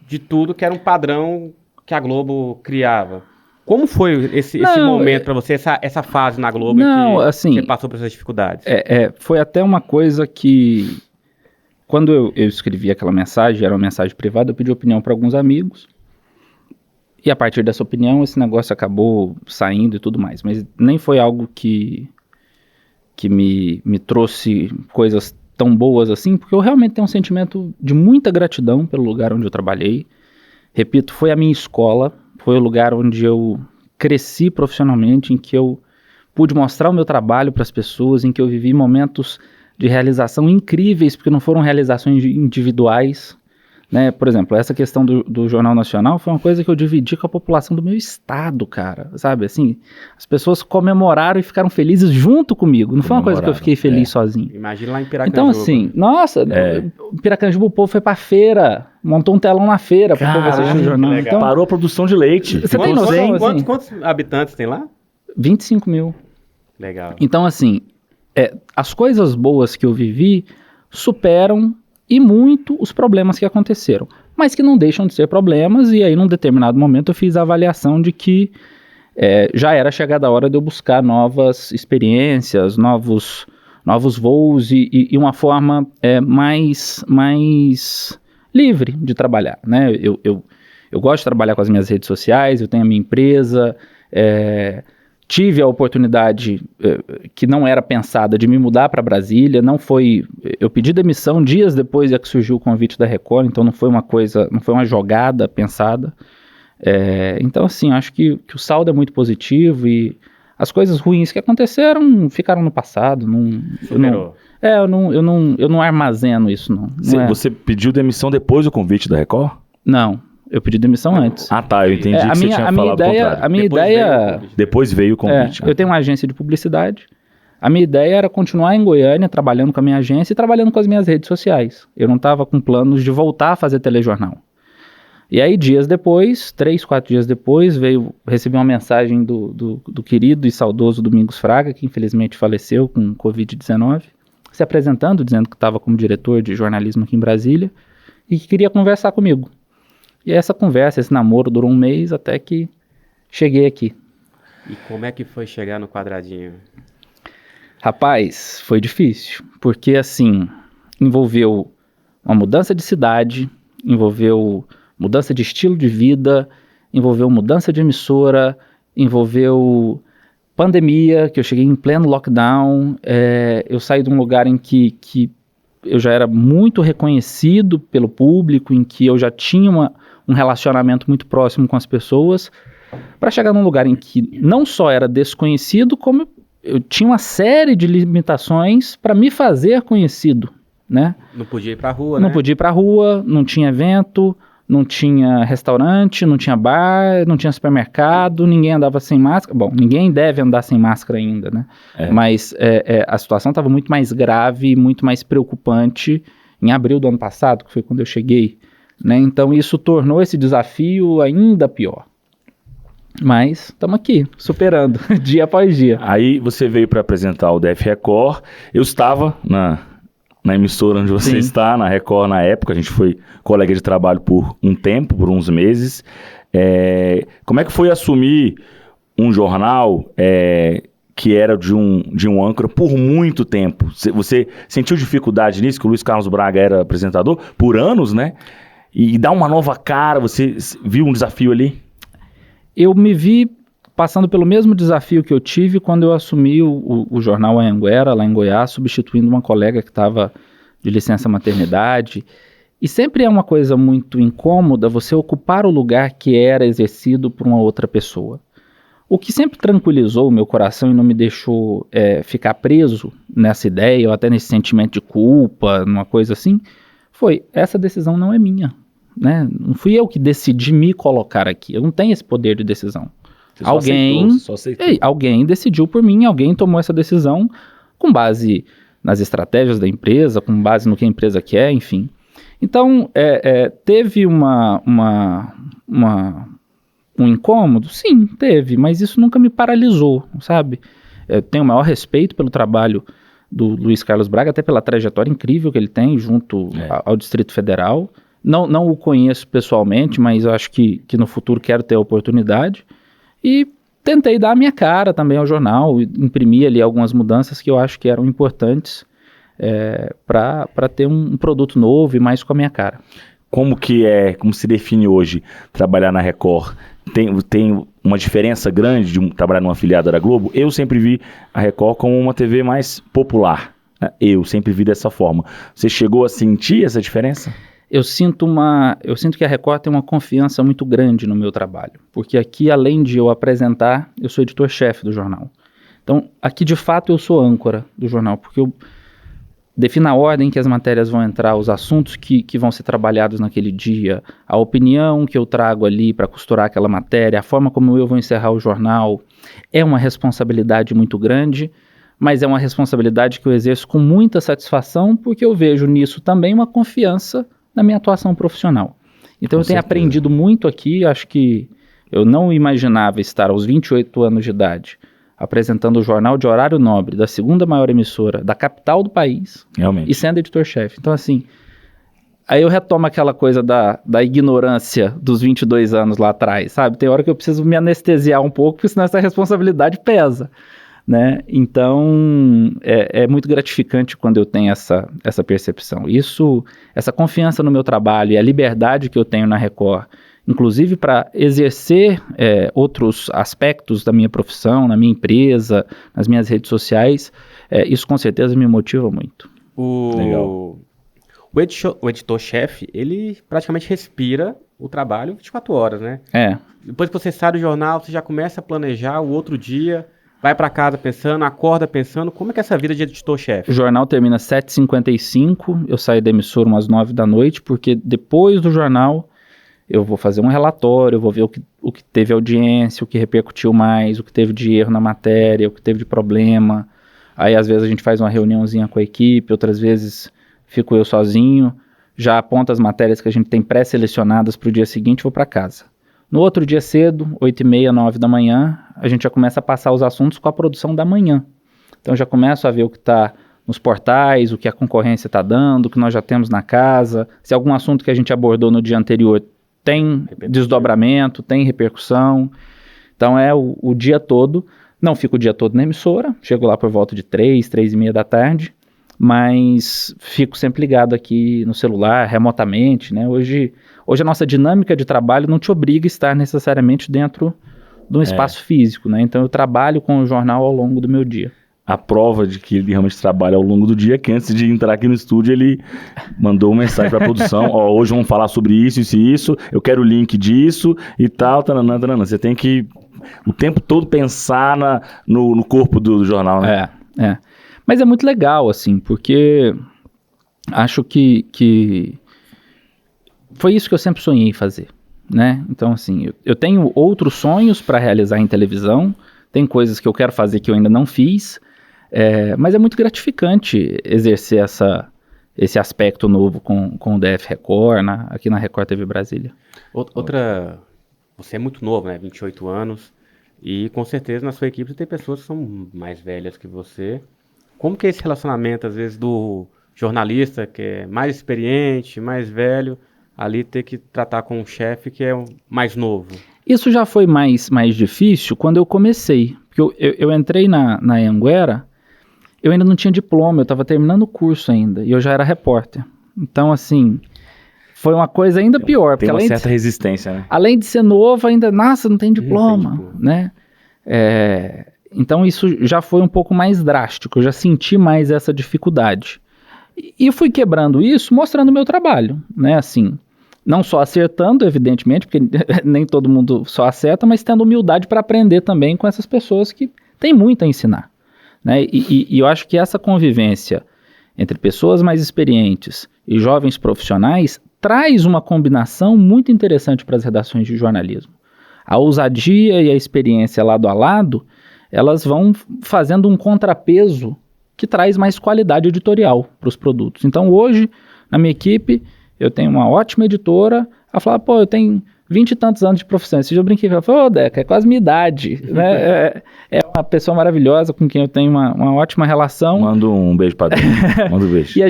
de tudo que era um padrão que a Globo criava. Como foi esse momento para você, essa fase na Globo que você passou por essas dificuldades? Foi até uma coisa que, quando eu escrevi aquela mensagem, era uma mensagem privada, eu pedi opinião para alguns amigos. E a partir dessa opinião, esse negócio acabou saindo e tudo mais. Mas nem foi algo que me trouxe coisas tão boas assim, porque eu realmente tenho um sentimento de muita gratidão pelo lugar onde eu trabalhei. Repito, foi a minha escola, foi o lugar onde eu cresci profissionalmente, em que eu pude mostrar o meu trabalho para as pessoas, em que eu vivi momentos de realização incríveis, porque não foram realizações individuais. Né? Por exemplo, essa questão do Jornal Nacional foi uma coisa que eu dividi com a população do meu estado, cara, sabe, assim, as pessoas comemoraram e ficaram felizes junto comigo, não foi uma coisa que eu fiquei feliz sozinho. Imagina lá em Piracanjuba. Então assim, nossa, Piracanjuba, o povo foi pra feira, montou um telão na feira pra povo assistir o jornal. Então, parou a produção de leite. Você tem noção, assim, quantos habitantes tem lá? 25 mil. Legal. Então assim, as coisas boas que eu vivi superam e muito os problemas que aconteceram, mas que não deixam de ser problemas, e aí num determinado momento eu fiz a avaliação de que já era chegada a hora de eu buscar novas experiências, novos voos e uma forma mais livre de trabalhar, né? Eu gosto de trabalhar com as minhas redes sociais, eu tenho a minha empresa, tive a oportunidade que não era pensada de me mudar para Brasília, eu pedi demissão dias depois que surgiu o convite da Record, então não foi uma jogada pensada. Então assim, acho que o saldo é muito positivo e as coisas ruins que aconteceram ficaram no passado. Eu não armazeno isso, não. Você pediu demissão depois do convite da Record? Não. Eu pedi demissão antes. Ah, tá. Eu entendi que você tinha falado o contrário. A minha ideia... Depois veio o convite. Eu tenho uma agência de publicidade. A minha ideia era continuar em Goiânia, trabalhando com a minha agência e trabalhando com as minhas redes sociais. Eu não estava com planos de voltar a fazer telejornal. E aí, dias depois, 3, 4 dias depois, recebi uma mensagem do querido e saudoso Domingos Fraga, que infelizmente faleceu com Covid-19, se apresentando, dizendo que estava como diretor de jornalismo aqui em Brasília e que queria conversar comigo. E essa conversa, esse namoro durou um mês até que cheguei aqui. E como é que foi chegar no quadradinho? Rapaz, foi difícil, porque assim, envolveu uma mudança de cidade, envolveu mudança de estilo de vida, envolveu mudança de emissora, envolveu pandemia, que eu cheguei em pleno lockdown, eu saí de um lugar em que eu já era muito reconhecido pelo público, em que eu já tinha um relacionamento muito próximo com as pessoas, para chegar num lugar em que não só era desconhecido, como eu tinha uma série de limitações para me fazer conhecido, né? Não podia ir pra rua, Não né? podia ir pra rua, não tinha evento, não tinha restaurante, não tinha bar, não tinha supermercado, ninguém andava sem máscara. Bom, ninguém deve andar sem máscara ainda, né? Mas a situação estava muito mais grave e muito mais preocupante em abril do ano passado, que foi quando eu cheguei, né? Então isso tornou esse desafio ainda pior. Mas estamos aqui, superando, dia após dia. Aí você veio para apresentar o DF Record. Eu estava na emissora onde você Sim. está, na Record na época. A gente foi colega de trabalho por um tempo, por uns meses. Como é que foi assumir um jornal que era de um âncora por muito tempo? Você sentiu dificuldade nisso, que o Luiz Carlos Braga era apresentador por anos, né? E dar uma nova cara, você viu um desafio ali? Eu me vi passando pelo mesmo desafio que eu tive quando eu assumi o jornal Anhanguera, lá em Goiás, substituindo uma colega que estava de licença maternidade. E sempre é uma coisa muito incômoda você ocupar o lugar que era exercido por uma outra pessoa. O que sempre tranquilizou o meu coração e não me deixou ficar preso nessa ideia, ou até nesse sentimento de culpa, numa coisa assim, foi: essa decisão não é minha. Né? Não fui eu que decidi me colocar aqui. Eu não tenho esse poder de decisão. Só aceitou. Alguém decidiu por mim, alguém tomou essa decisão com base nas estratégias da empresa, com base no que a empresa quer, enfim. Então, teve um incômodo? Sim, teve, mas isso nunca me paralisou, sabe? Eu tenho o maior respeito pelo trabalho do Luiz Carlos Braga, até pela trajetória incrível que ele tem junto ao Distrito Federal. Não o conheço pessoalmente, mas eu acho que no futuro quero ter a oportunidade. E tentei dar a minha cara também ao jornal, imprimir ali algumas mudanças que eu acho que eram importantes para ter um produto novo e mais com a minha cara. Como se define hoje trabalhar na Record? Tem uma diferença grande de trabalhar numa afiliada da Globo? Eu sempre vi a Record como uma TV mais popular. Eu sempre vi dessa forma. Você chegou a sentir essa diferença? Eu sinto que a Record tem uma confiança muito grande no meu trabalho, porque aqui, além de eu apresentar, eu sou editor-chefe do jornal. Então, aqui de fato eu sou âncora do jornal, porque eu defino a ordem que as matérias vão entrar, os assuntos que vão ser trabalhados naquele dia, a opinião que eu trago ali para costurar aquela matéria, a forma como eu vou encerrar o jornal. É uma responsabilidade muito grande, mas é uma responsabilidade que eu exerço com muita satisfação, porque eu vejo nisso também uma confiança na minha atuação profissional. Então eu tenho aprendido muito aqui. Acho que eu não imaginava estar aos 28 anos de idade apresentando o jornal de horário nobre da segunda maior emissora da capital do país. Realmente. E sendo editor-chefe. Então assim, aí eu retomo aquela coisa da ignorância dos 22 anos lá atrás, sabe? Tem hora que eu preciso me anestesiar um pouco, porque senão essa responsabilidade pesa. Né? Então é muito gratificante quando eu tenho essa percepção. Essa confiança no meu trabalho e a liberdade que eu tenho na Record, inclusive para exercer outros aspectos da minha profissão, na minha empresa, nas minhas redes sociais, isso com certeza me motiva muito. Legal. O editor-chefe, ele praticamente respira o trabalho 24 horas, né? Depois que você sai do jornal, você já começa a planejar o outro dia. Vai para casa pensando, acorda pensando. Como é que é essa vida de editor-chefe? O jornal termina às 7h55, eu saio da emissora umas 9 da noite, porque depois do jornal eu vou fazer um relatório, eu vou ver o que teve audiência, o que repercutiu mais, o que teve de erro na matéria, o que teve de problema. Aí às vezes a gente faz uma reuniãozinha com a equipe, outras vezes fico eu sozinho, já aponto as matérias que a gente tem pré-selecionadas para o dia seguinte e vou para casa. No outro dia cedo, 8h30, 9 da manhã, a gente já começa a passar os assuntos com a produção da manhã. Então já começo a ver o que está nos portais, o que a concorrência está dando, o que nós já temos na casa, se algum assunto que a gente abordou no dia anterior tem desdobramento, tem repercussão. Então é o dia todo. Não fico o dia todo na emissora, chego lá por volta de 3h30 da tarde, mas fico sempre ligado aqui no celular, remotamente, né? Hoje a nossa dinâmica de trabalho não te obriga a estar necessariamente dentro de um espaço físico, né? Então eu trabalho com o jornal ao longo do meu dia. A prova de que ele realmente trabalha ao longo do dia é que antes de entrar aqui no estúdio ele mandou uma mensagem para a produção, hoje vamos falar sobre isso, eu quero o link disso e tal, tananã. Você tem que o tempo todo pensar no corpo do jornal, né? Mas é muito legal, assim, porque acho que foi isso que eu sempre sonhei fazer, né? Então, assim, eu tenho outros sonhos para realizar em televisão, tem coisas que eu quero fazer que eu ainda não fiz, mas é muito gratificante exercer esse aspecto novo com o DF Record, aqui na Record TV Brasília. Você é muito novo, né? 28 anos, e com certeza na sua equipe tem pessoas que são mais velhas que você. Como que é esse relacionamento, às vezes, do jornalista que é mais experiente, mais velho, ali ter que tratar com um chefe que é mais novo? Isso já foi mais difícil quando eu comecei. Porque eu entrei na Anhanguera, eu ainda não tinha diploma, eu estava terminando o curso ainda, e eu já era repórter. Então, assim, foi uma coisa ainda pior. Tem porque uma certa resistência, né? Além de ser novo, ainda, nossa, não tem diploma, né? Então isso já foi um pouco mais drástico, eu já senti mais essa dificuldade. E fui quebrando isso mostrando o meu trabalho, né, assim, não só acertando, evidentemente, porque nem todo mundo só acerta, mas tendo humildade para aprender também com essas pessoas que têm muito a ensinar, né, e eu acho que essa convivência entre pessoas mais experientes e jovens profissionais traz uma combinação muito interessante para as redações de jornalismo. A ousadia e a experiência lado a lado, elas vão fazendo um contrapeso que traz mais qualidade editorial para os produtos. Então hoje, na minha equipe, eu tenho uma ótima editora, ela fala, eu tenho 20 e tantos anos de profissão. Esse dia eu brinquei, ela falou, Deca, é quase minha idade, né? É uma pessoa maravilhosa com quem eu tenho uma ótima relação. Manda um beijo para dentro, manda um beijo. E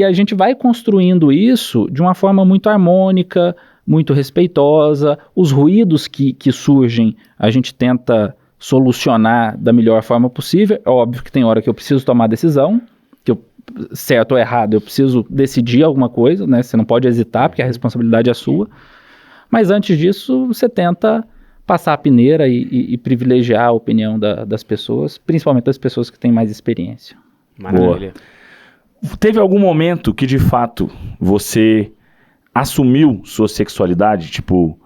a gente vai construindo isso de uma forma muito harmônica, muito respeitosa. Os ruídos que surgem, a gente tenta solucionar da melhor forma possível. É óbvio que tem hora que eu preciso tomar decisão, certo ou errado, eu preciso decidir alguma coisa, né? Você não pode hesitar, porque a responsabilidade é sua. Mas antes disso, você tenta passar a peneira e privilegiar a opinião das pessoas, principalmente das pessoas que têm mais experiência. Maravilha. Boa. Teve algum momento que, de fato, você assumiu sua sexualidade? Tipo,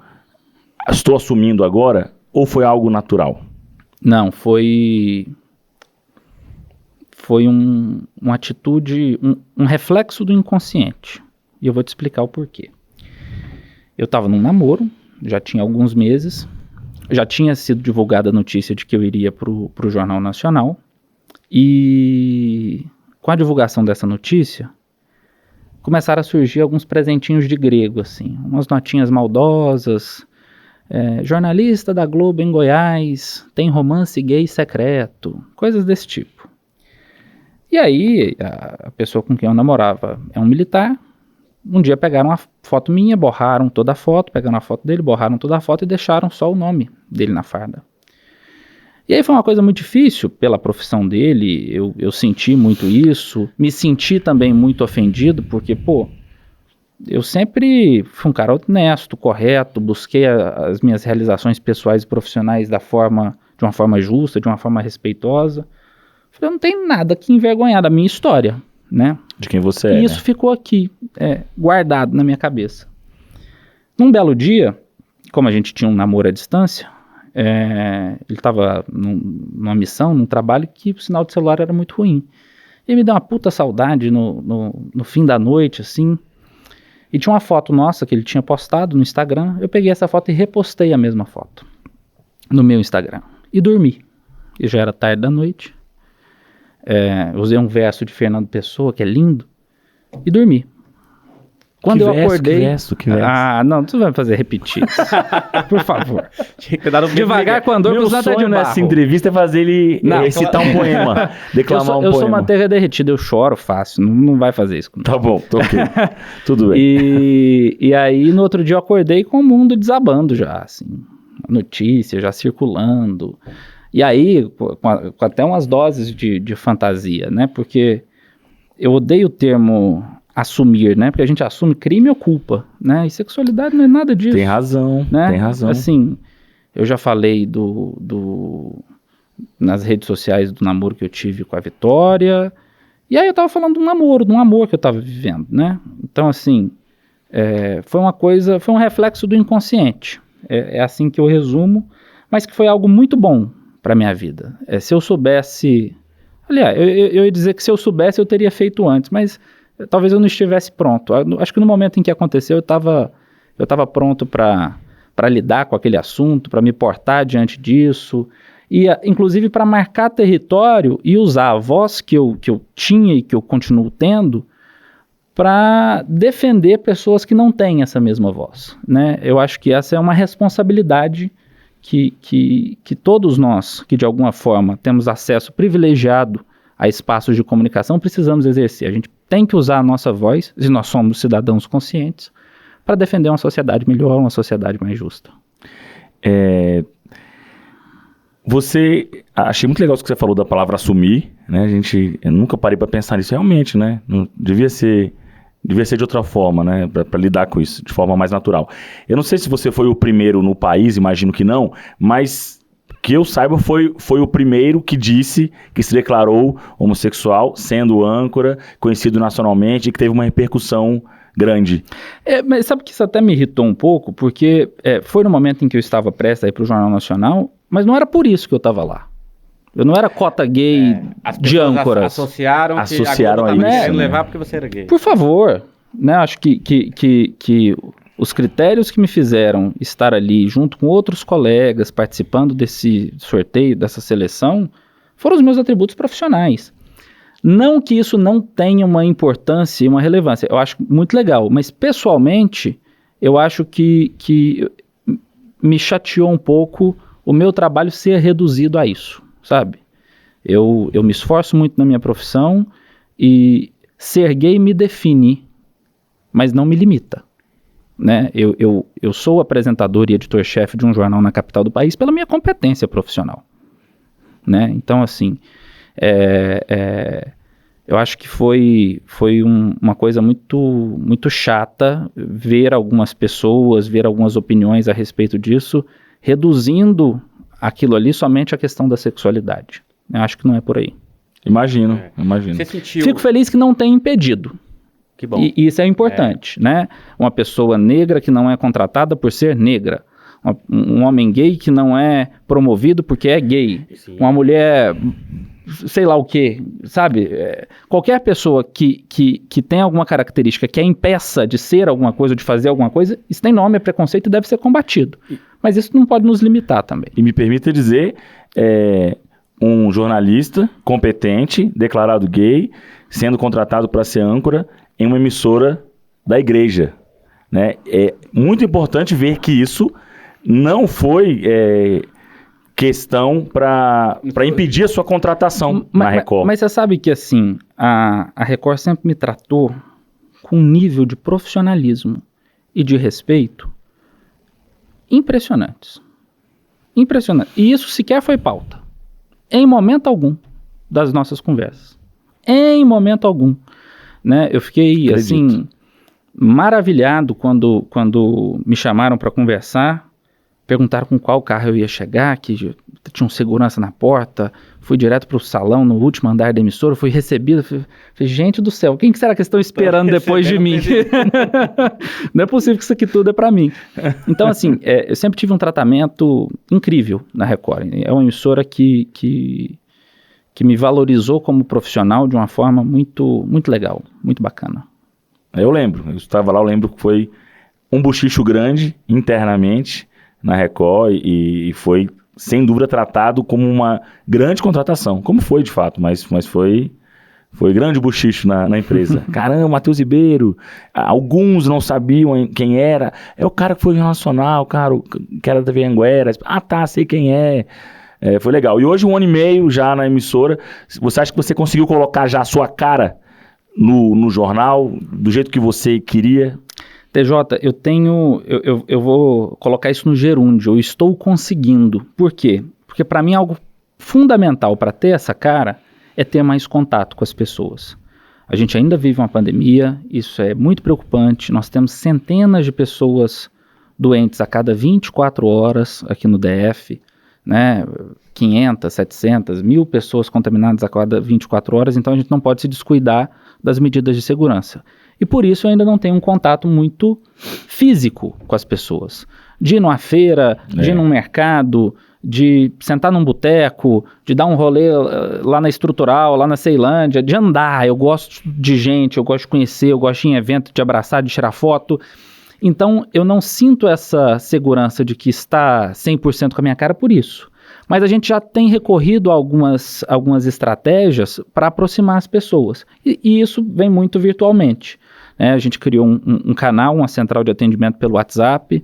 estou assumindo agora? Ou foi algo natural? Não, foi uma atitude, um reflexo do inconsciente. E eu vou te explicar o porquê. Eu estava num namoro, já tinha alguns meses, já tinha sido divulgada a notícia de que eu iria pro Jornal Nacional, e com a divulgação dessa notícia, começaram a surgir alguns presentinhos de grego, assim, umas notinhas maldosas. Jornalista da Globo em Goiás, tem romance gay secreto, coisas desse tipo. E aí, a pessoa com quem eu namorava é um militar. Um dia pegaram uma foto minha, borraram toda a foto, pegaram a foto dele, borraram toda a foto e deixaram só o nome dele na farda. E aí foi uma coisa muito difícil, pela profissão dele, eu senti muito isso, me senti também muito ofendido, porque, eu sempre fui um cara honesto, correto, busquei as minhas realizações pessoais e profissionais de uma forma justa, de uma forma respeitosa. Falei, eu não tenho nada que envergonhar da minha história, né? De quem você é, E isso ficou aqui, guardado na minha cabeça. Num belo dia, como a gente tinha um namoro à distância, ele estava numa missão, num trabalho que o sinal de celular era muito ruim. E me deu uma puta saudade no fim da noite, assim. E tinha uma foto nossa que ele tinha postado no Instagram. Eu peguei essa foto e repostei a mesma foto no meu Instagram. E dormi. E já era tarde da noite. Usei um verso de Fernando Pessoa, que é lindo, e dormi. Quando eu acordei... Que verso. Ah, não, tu vai fazer repetir isso. Por favor. Devagar com a dor, meu sonho nessa entrevista é fazer ele recitar um poema, declamar um poema. Eu sou manteiga derretida, eu choro fácil, não vai fazer isso comigo. Tá bom, tô ok. Tudo bem. E aí, no outro dia, eu acordei com o mundo desabando já, assim. Notícia já circulando. E aí, com até umas doses de fantasia, né? Porque eu odeio o termo assumir, né? Porque a gente assume crime ou culpa, né? E sexualidade não é nada disso. Tem razão, né? tem razão. Assim, eu já falei nas redes sociais do namoro que eu tive com a Vitória, e aí eu tava falando de um amor que eu tava vivendo, né? Então, assim, foi um reflexo do inconsciente, é assim que eu resumo, mas que foi algo muito bom para minha vida. Se eu soubesse, aliás, eu ia dizer que se eu soubesse eu teria feito antes, mas talvez eu não estivesse pronto. Acho que no momento em que aconteceu eu estava pronto para lidar com aquele assunto, para me portar diante disso, e inclusive para marcar território e usar a voz que eu tinha e que eu continuo tendo para defender pessoas que não têm essa mesma voz, né? Eu acho que essa é uma responsabilidade que todos nós, que de alguma forma temos acesso privilegiado a espaços de comunicação, precisamos exercer. A gente tem que usar a nossa voz, se nós somos cidadãos conscientes, para defender uma sociedade melhor, uma sociedade mais justa. Achei muito legal isso que você falou da palavra assumir, né? Eu nunca parei para pensar nisso realmente, né? Não, devia ser de outra forma, né? Para lidar com isso, de forma mais natural. Eu não sei se você foi o primeiro no país, imagino que não, mas que eu saiba foi o primeiro que disse que se declarou homossexual, sendo âncora, conhecido nacionalmente e que teve uma repercussão grande. Mas sabe que isso até me irritou um pouco, porque foi no momento em que eu estava prestes a ir para o Jornal Nacional, mas não era por isso que eu estava lá. Eu não era cota gay de âncoras. Associaram a isso, né? levar porque você era gay. Por favor, né? Acho que os critérios que me fizeram estar ali junto com outros colegas, participando desse sorteio, dessa seleção, foram os meus atributos profissionais. Não que isso não tenha uma importância e uma relevância, eu acho muito legal, mas pessoalmente, eu acho que me chateou um pouco o meu trabalho ser reduzido a isso, sabe? Eu me esforço muito na minha profissão e ser gay me define, mas não me limita. Né? Eu sou apresentador e editor-chefe de um jornal na capital do país pela minha competência profissional. Né? Então, assim, eu acho que foi uma coisa muito, muito chata ver algumas pessoas, ver algumas opiniões a respeito disso, reduzindo aquilo ali somente à questão da sexualidade. Eu acho que não é por aí. Imagino. Você sentiu... Fico feliz que não tenha impedido. Que bom. E isso é importante, né? Uma pessoa negra que não é contratada por ser negra. Um homem gay que não é promovido porque é gay. Sim. Uma mulher, sei lá o quê, sabe? Qualquer pessoa que tem alguma característica que a impeça de ser alguma coisa, de fazer alguma coisa, isso tem nome, é preconceito e deve ser combatido. Mas isso não pode nos limitar também. E me permita dizer, um jornalista competente, declarado gay, sendo contratado para ser âncora em uma emissora da igreja, né? É muito importante ver que isso não foi questão para impedir a sua contratação na Record. Mas você sabe que assim, a Record sempre me tratou com um nível de profissionalismo e de respeito impressionantes. Impressionante. E isso sequer foi pauta. Em momento algum das nossas conversas. Em momento algum. Né? Eu fiquei, assim, maravilhado quando me chamaram para conversar, perguntaram com qual carro eu ia chegar, que tinha um segurança na porta, fui direto para o salão, no último andar da emissora, fui recebido, falei, gente do céu, quem que será que estão esperando depois de mim? Não é possível que isso aqui tudo é para mim. Então, assim, eu sempre tive um tratamento incrível na Record. É uma emissora que me valorizou como profissional de uma forma muito, muito legal, muito bacana. Eu estava lá, eu lembro que foi um bochicho grande internamente na Record e foi, sem dúvida, tratado como uma grande contratação, como foi de fato, mas foi grande bochicho na empresa. Caramba, Matheus Ribeiro, alguns não sabiam quem era, é o cara que foi nacional, o cara que era da TV Anguera, sei quem é. Foi legal. E hoje, 1 ano e meio já na emissora, você acha que você conseguiu colocar já a sua cara no jornal, do jeito que você queria? TJ, eu vou colocar isso no gerúndio, eu estou conseguindo. Por quê? Porque para mim é algo fundamental para ter essa cara é ter mais contato com as pessoas. A gente ainda vive uma pandemia, isso é muito preocupante. Nós temos centenas de pessoas doentes a cada 24 horas aqui no DF, né? 500, 700, 1.000 pessoas contaminadas a cada 24 horas, então a gente não pode se descuidar das medidas de segurança. E por isso eu ainda não tenho um contato muito físico com as pessoas. De ir numa feira, de ir num mercado, de sentar num boteco, de dar um rolê lá na Estrutural, lá na Ceilândia, de andar. Eu gosto de gente, eu gosto de conhecer, eu gosto de ir em evento, de abraçar, de tirar foto. Então eu não sinto essa segurança de que está 100% com a minha cara por isso. Mas a gente já tem recorrido a algumas estratégias para aproximar as pessoas. E isso vem muito virtualmente. Né? A gente criou um canal, uma central de atendimento pelo WhatsApp.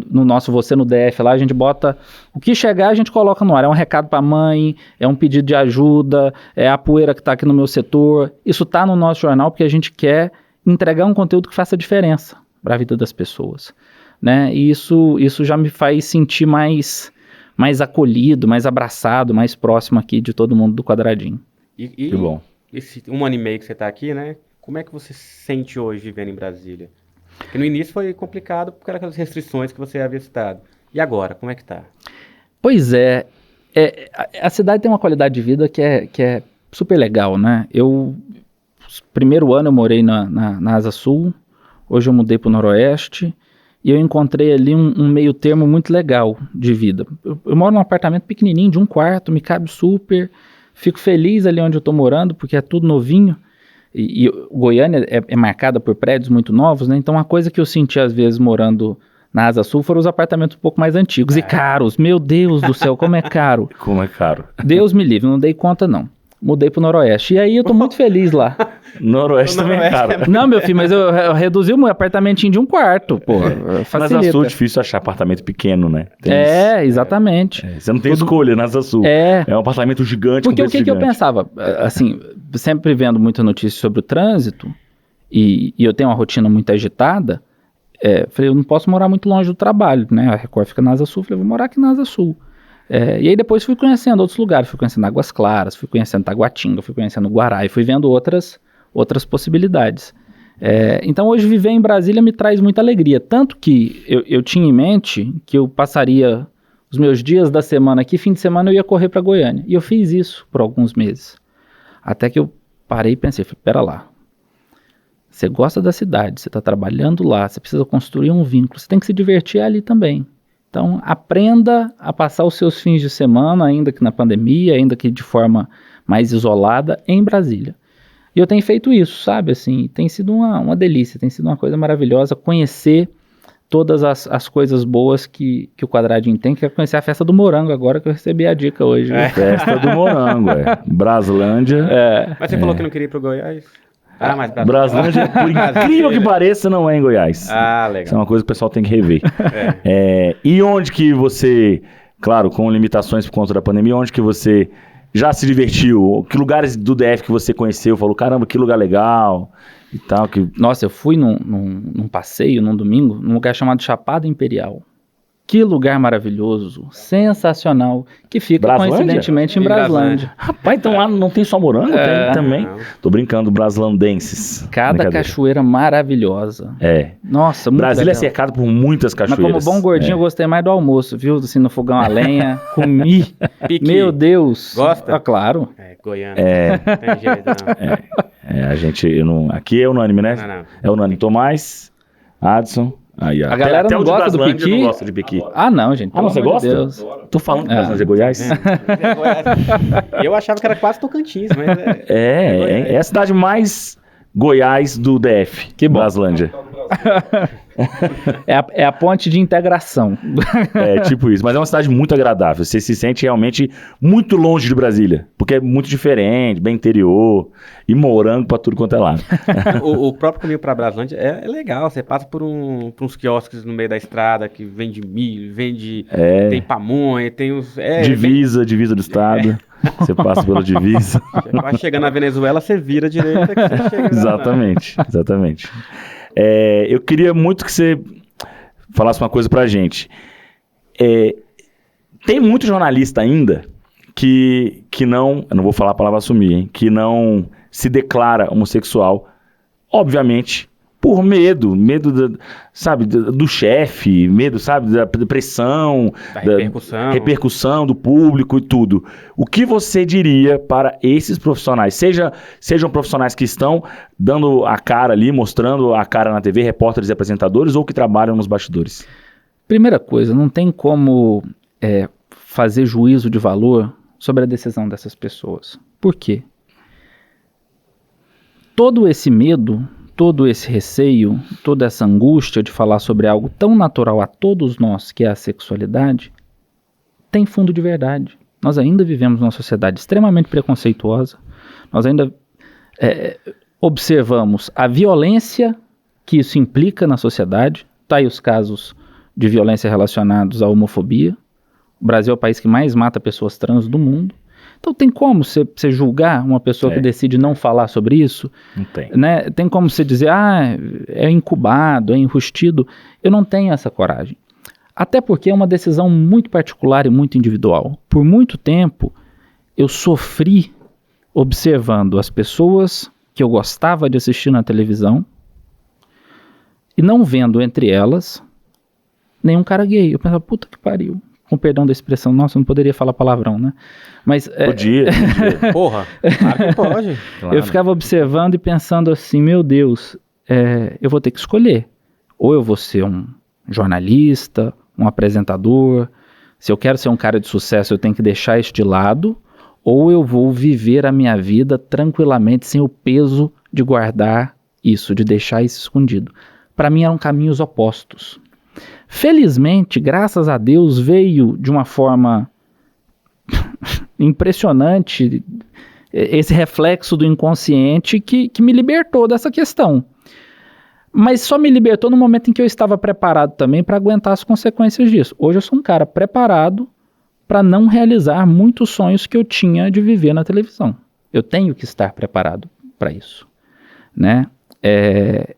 No nosso Você no DF lá, a gente bota o que chegar, a gente coloca no ar. É um recado para a mãe, é um pedido de ajuda, é a poeira que está aqui no meu setor. Isso está no nosso jornal porque a gente quer entregar um conteúdo que faça diferença para a vida das pessoas. Né? E isso já me faz sentir mais acolhido, mais abraçado, mais próximo aqui de todo mundo do Quadradinho. Que bom. Esse 1 ano e meio que você está aqui, né? Como é que você se sente hoje vivendo em Brasília? Porque no início foi complicado por aquelas restrições que você havia citado. E agora, como é que tá? Pois é, a cidade tem uma qualidade de vida que é super legal, né? Primeiro ano eu morei na Asa Sul, hoje eu mudei para o Noroeste, e eu encontrei ali um meio termo muito legal de vida. Eu moro num apartamento pequenininho, de 1 quarto, me cabe super, fico feliz ali onde eu estou morando, porque é tudo novinho, e Goiânia é marcada por prédios muito novos, né? Então uma coisa que eu senti às vezes morando na Asa Sul foram os apartamentos um pouco mais antigos e caros. Meu Deus do céu, como é caro. Como é caro. Deus me livre, não dei conta não. Mudei pro Noroeste. E aí eu tô muito feliz lá. Noroeste também é caro. Não, meu filho, mas eu reduzi o meu apartamentinho de 1 quarto, pô. Mas na Sul é difícil achar apartamento pequeno, né? Exatamente. Você não tem escolha na Asa Sul. É um apartamento gigante. Porque o que eu pensava? Assim, sempre vendo muita notícia sobre o trânsito, e eu tenho uma rotina muito agitada, falei, eu não posso morar muito longe do trabalho, né? A Record fica na Asa Sul, falei, vou morar aqui na Asa Sul. E aí depois fui conhecendo outros lugares, fui conhecendo Águas Claras, fui conhecendo Taguatinga, fui conhecendo Guará e fui vendo outras possibilidades. Então hoje viver em Brasília me traz muita alegria, tanto que eu tinha em mente que eu passaria os meus dias da semana aqui, fim de semana eu ia correr para Goiânia, e eu fiz isso por alguns meses, até que eu parei e pensei, pera lá, você gosta da cidade, você está trabalhando lá, você precisa construir um vínculo, você tem que se divertir ali também. Então, aprenda a passar os seus fins de semana, ainda que na pandemia, ainda que de forma mais isolada, em Brasília. E eu tenho feito isso, sabe? Assim, tem sido uma delícia, tem sido uma coisa maravilhosa conhecer todas as coisas boas que o Quadradinho tem. Quero conhecer a festa do morango agora, que eu recebi a dica hoje. Festa do morango, Braslândia. Mas você falou que não queria ir pro Goiás? Mas Braslândia, por incrível que pareça, não é em Goiás. Legal. Isso é uma coisa que o pessoal tem que rever. E onde que você, claro, com limitações por conta da pandemia, onde que você já se divertiu? Que lugares do DF que você conheceu? Falou, caramba, que lugar legal e tal. Nossa, eu fui num passeio, num domingo, num lugar chamado Chapada Imperial. Que lugar maravilhoso, sensacional, que fica coincidentemente em Braslândia. Rapaz, então lá não tem só morango? Tem também. Não. Tô brincando, braslandenses. Cada cachoeira maravilhosa. Nossa, muito Brasília legal. é cercado por muitas cachoeiras. Mas como bom gordinho, eu gostei mais do almoço, viu? Assim, no fogão a lenha, comi. Meu Deus. Gosta? Claro. Goiânia. Tem jeito, não. Aqui é unânime, né? Não. É unânime. Tomás, Adson. Aí, a galera não gosta do piqui? Não gosta de piqui. Não, gente. Não, você gosta? Deus. Tô falando que Braslândia é Goiás. Eu achava que era quase Tocantins, mas é a cidade mais Goiás do DF. Que bom. Braslândia. É a ponte de integração. Tipo isso. Mas é uma cidade muito agradável. Você se sente realmente muito longe de Brasília. Porque é muito diferente, bem interior. E morango pra tudo quanto é lado. O próprio caminho pra Braslândia é legal. Você passa por uns quiosques no meio da estrada que vende milho, tem pamonha, tem os... divisa do estado. Você passa pela divisa. Vai chegando na Venezuela, você vira direita que você chega. Exatamente. Eu queria muito que você falasse uma coisa pra gente. Tem muito jornalista ainda que não, eu não vou falar a palavra assumir, hein, que não se declara homossexual, obviamente, por medo sabe, do chefe, medo, sabe, da pressão, Da repercussão do público e tudo. O que você diria para esses profissionais? Sejam profissionais que estão dando a cara ali, mostrando a cara na TV, repórteres e apresentadores, ou que trabalham nos bastidores? Primeira coisa, não tem como fazer juízo de valor sobre a decisão dessas pessoas. Por quê? Todo esse medo, todo esse receio, toda essa angústia de falar sobre algo tão natural a todos nós, que é a sexualidade, tem fundo de verdade. Nós ainda vivemos numa sociedade extremamente preconceituosa, nós ainda observamos a violência que isso implica na sociedade. Tá aí os casos de violência relacionados à homofobia. O Brasil é o país que mais mata pessoas trans do mundo. Então tem como você julgar uma pessoa que decide não falar sobre isso? Não tem. Né? Tem como você dizer, é incubado, é enrustido. Eu não tenho essa coragem. Até porque é uma decisão muito particular e muito individual. Por muito tempo, eu sofri observando as pessoas que eu gostava de assistir na televisão e não vendo entre elas nenhum cara gay. Eu pensava, puta que pariu. Com perdão da expressão, nossa, eu não poderia falar palavrão, né? Mas, Podia. Porra, claro que pode. Claro. Eu ficava observando e pensando assim, meu Deus, eu vou ter que escolher. Ou eu vou ser um jornalista, um apresentador. Se eu quero ser um cara de sucesso, eu tenho que deixar isso de lado. Ou eu vou viver a minha vida tranquilamente, sem o peso de guardar isso, de deixar isso escondido. Para mim eram caminhos opostos. Felizmente, graças a Deus, veio de uma forma impressionante esse reflexo do inconsciente que me libertou dessa questão. Mas só me libertou no momento em que eu estava preparado também para aguentar as consequências disso. Hoje eu sou um cara preparado para não realizar muitos sonhos que eu tinha de viver na televisão. Eu tenho que estar preparado para isso, né?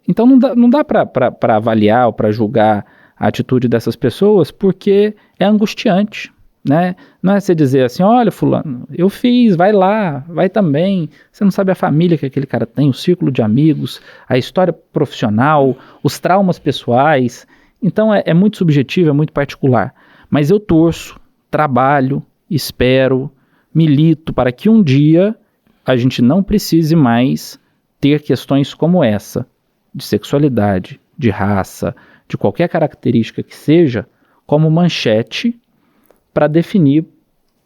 Então não dá para avaliar ou para julgar a atitude dessas pessoas, porque é angustiante, né? Não é você dizer assim, olha fulano, eu fiz, vai lá, vai também. Você não sabe a família que aquele cara tem, o círculo de amigos, a história profissional, os traumas pessoais. Então é muito subjetivo, é muito particular. Mas eu torço, trabalho, espero, milito para que um dia a gente não precise mais ter questões como essa, de sexualidade, de raça, de qualquer característica que seja, como manchete para definir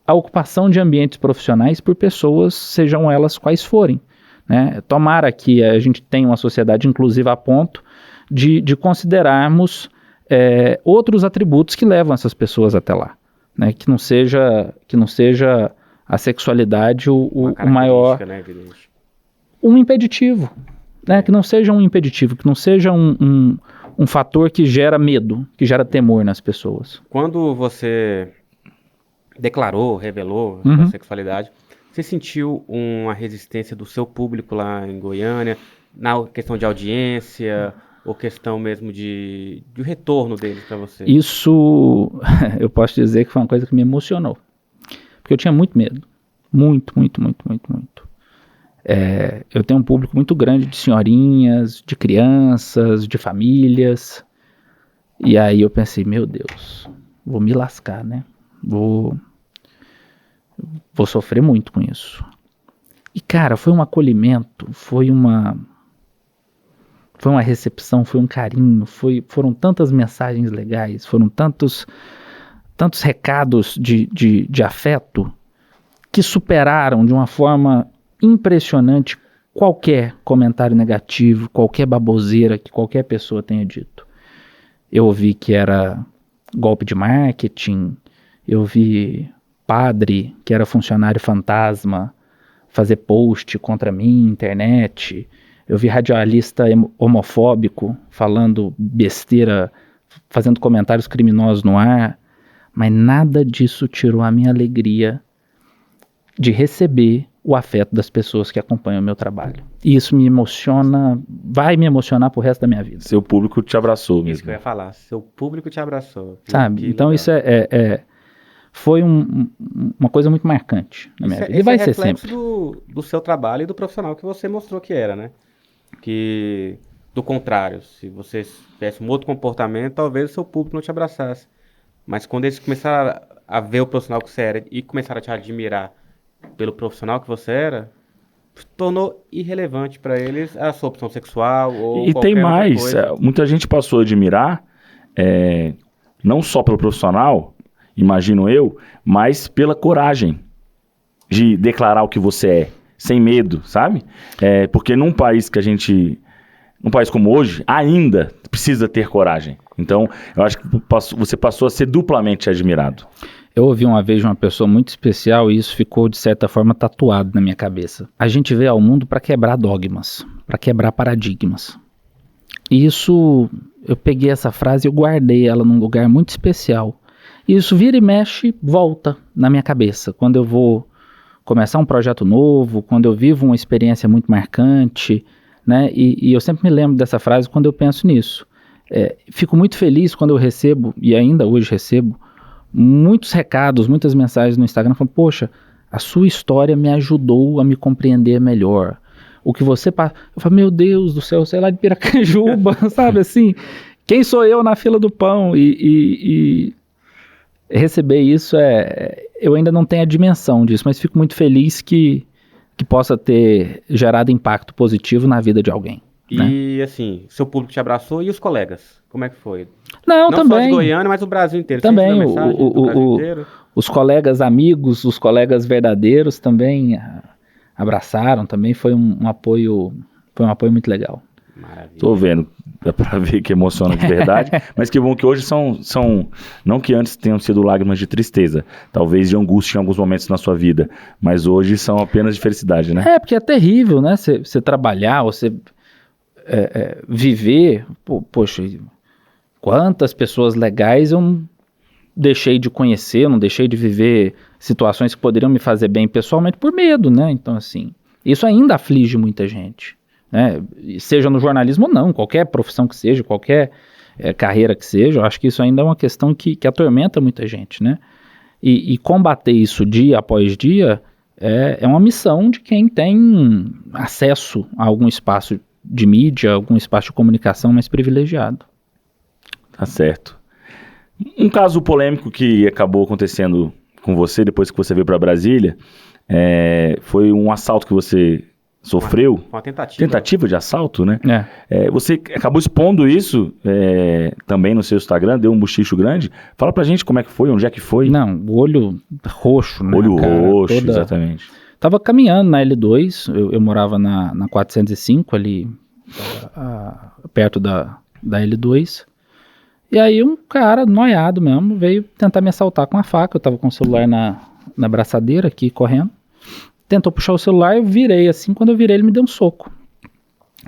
a ocupação de ambientes profissionais por pessoas, sejam elas quais forem, né? Tomara que a gente tenha uma sociedade inclusiva a ponto de considerarmos outros atributos que levam essas pessoas até lá, né? Que não seja a sexualidade o maior, né, um impeditivo, né? Que não seja um impeditivo, que não seja um fator que gera medo, que gera temor nas pessoas. Quando você revelou a sua sexualidade, você sentiu uma resistência do seu público lá em Goiânia, na questão de audiência, ou questão mesmo de retorno deles para você? Isso, eu posso dizer que foi uma coisa que me emocionou. Porque eu tinha muito medo. Muito. Eu tenho um público muito grande de senhorinhas, de crianças, de famílias. E aí eu pensei, meu Deus, vou me lascar, né? Vou sofrer muito com isso. E cara, foi um acolhimento, foi uma recepção, foi um carinho, foram tantas mensagens legais, foram tantos recados de afeto que superaram de uma forma impressionante qualquer comentário negativo, qualquer baboseira que qualquer pessoa tenha dito. Eu ouvi que era golpe de marketing, eu vi padre que era funcionário fantasma fazer post contra mim, internet, eu vi radialista homofóbico falando besteira, fazendo comentários criminosos no ar, mas nada disso tirou a minha alegria de receber o afeto das pessoas que acompanham o meu trabalho. E isso me emociona, vai me emocionar pro resto da minha vida. Seu público te abraçou mesmo. Isso que eu ia falar, seu público te abraçou. Sabe? Então legal. isso foi uma coisa muito marcante na minha vida. E vai ser sempre. Do seu trabalho e do profissional que você mostrou que era, né? Que, do contrário, se você tivesse um outro comportamento, talvez o seu público não te abraçasse. Mas quando eles começaram a ver o profissional que você era e começaram a te admirar pelo profissional que você era, tornou irrelevante para eles a sua opção sexual ou E qualquer tem outra mais, coisa. muita gente passou a admirar, não só pelo profissional, imagino eu, mas pela coragem de declarar o que você é, sem medo, sabe? Porque num país como hoje, ainda precisa ter coragem. Então, eu acho que você passou a ser duplamente admirado. Eu ouvi uma vez de uma pessoa muito especial e isso ficou, de certa forma, tatuado na minha cabeça. A gente veio ao mundo para quebrar dogmas, para quebrar paradigmas. E isso, eu peguei essa frase e eu guardei ela num lugar muito especial. E isso vira e mexe, volta na minha cabeça. Quando eu vou começar um projeto novo, quando eu vivo uma experiência muito marcante, né? E eu sempre me lembro dessa frase quando eu penso nisso. Fico muito feliz quando eu recebo, e ainda hoje recebo, muitos recados, muitas mensagens no Instagram falando, poxa, a sua história me ajudou a me compreender melhor. O que você passa... Eu falo, meu Deus do céu, sei lá de Piracanjuba, sabe assim? Quem sou eu na fila do pão? E receber isso, eu ainda não tenho a dimensão disso, mas fico muito feliz que possa ter gerado impacto positivo na vida de alguém. E assim, seu público te abraçou e os colegas? Como é que foi? Não Não também. só de Goiânia, mas o Brasil inteiro. Também, Você recebeu mensagem do Brasil inteiro? Os colegas amigos, os colegas verdadeiros também abraçaram, também foi um apoio muito legal. Maravilha. Tô vendo, dá pra ver que emociona de verdade, mas que bom que hoje são, não que antes tenham sido lágrimas de tristeza, talvez de angústia em alguns momentos na sua vida, mas hoje são apenas de felicidade, né? Porque é terrível, né, você trabalhar, você viver, poxa, quantas pessoas legais eu não deixei de conhecer, não deixei de viver situações que poderiam me fazer bem pessoalmente por medo, né, então assim, isso ainda aflige muita gente. Né? Seja no jornalismo ou não, qualquer profissão que seja, qualquer carreira que seja, eu acho que isso ainda é uma questão que atormenta muita gente, né? E combater isso dia após dia é uma missão de quem tem acesso a algum espaço de mídia, algum espaço de comunicação mais privilegiado. Tá certo. Um caso polêmico que acabou acontecendo com você depois que você veio para Brasília, foi um assalto que você sofreu. Uma tentativa. Tentativa de assalto, né? Você acabou expondo isso também no seu Instagram, deu um bochicho grande. Fala pra gente como é que foi, onde é que foi. Não, o olho roxo, né? Olho roxo, exatamente. Tava caminhando na L2, eu morava na 405 ali, perto da L2. E aí um cara noiado mesmo veio tentar me assaltar com a faca. Eu tava com o celular na braçadeira aqui, correndo. Tentou puxar o celular, eu virei assim, quando eu virei ele me deu um soco.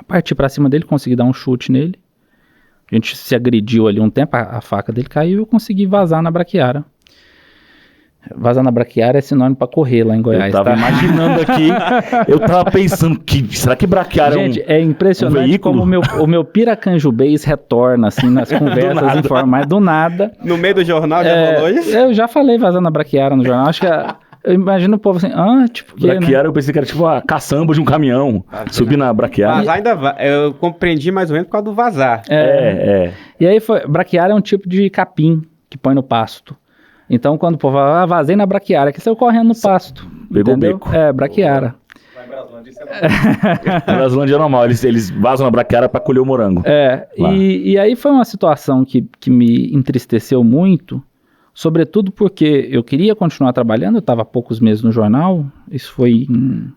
Parti pra cima dele, consegui dar um chute nele. A gente se agrediu ali um tempo, a faca dele caiu e eu consegui vazar na braquiária. Vazar na braquiária é sinônimo pra correr lá em Goiás. Eu tava imaginando aqui, eu tava pensando, será que braquiária Gente, é impressionante como o meu piracanjubês retorna assim nas conversas informais do nada. No meio do jornal já falou isso? Eu já falei vazar na braquiária no jornal, acho que eu imagino o povo assim, tipo que, braquiária, né? eu pensei que era tipo a caçamba de um caminhão, subir na braquiária. Vazar ainda eu compreendi mais ou menos por causa do vazar. E aí braquiária é um tipo de capim que põe no pasto. Então quando o povo fala, vazei na braquiária, que saiu correndo no pasto. Pegou entendeu? o beco. Braquiária. Lá em Braslândia isso é normal. Na Braslândia é normal, eles vazam na braquiária pra colher o morango. E aí foi uma situação que me entristeceu muito, sobretudo porque eu queria continuar trabalhando, eu estava há poucos meses no jornal, isso foi em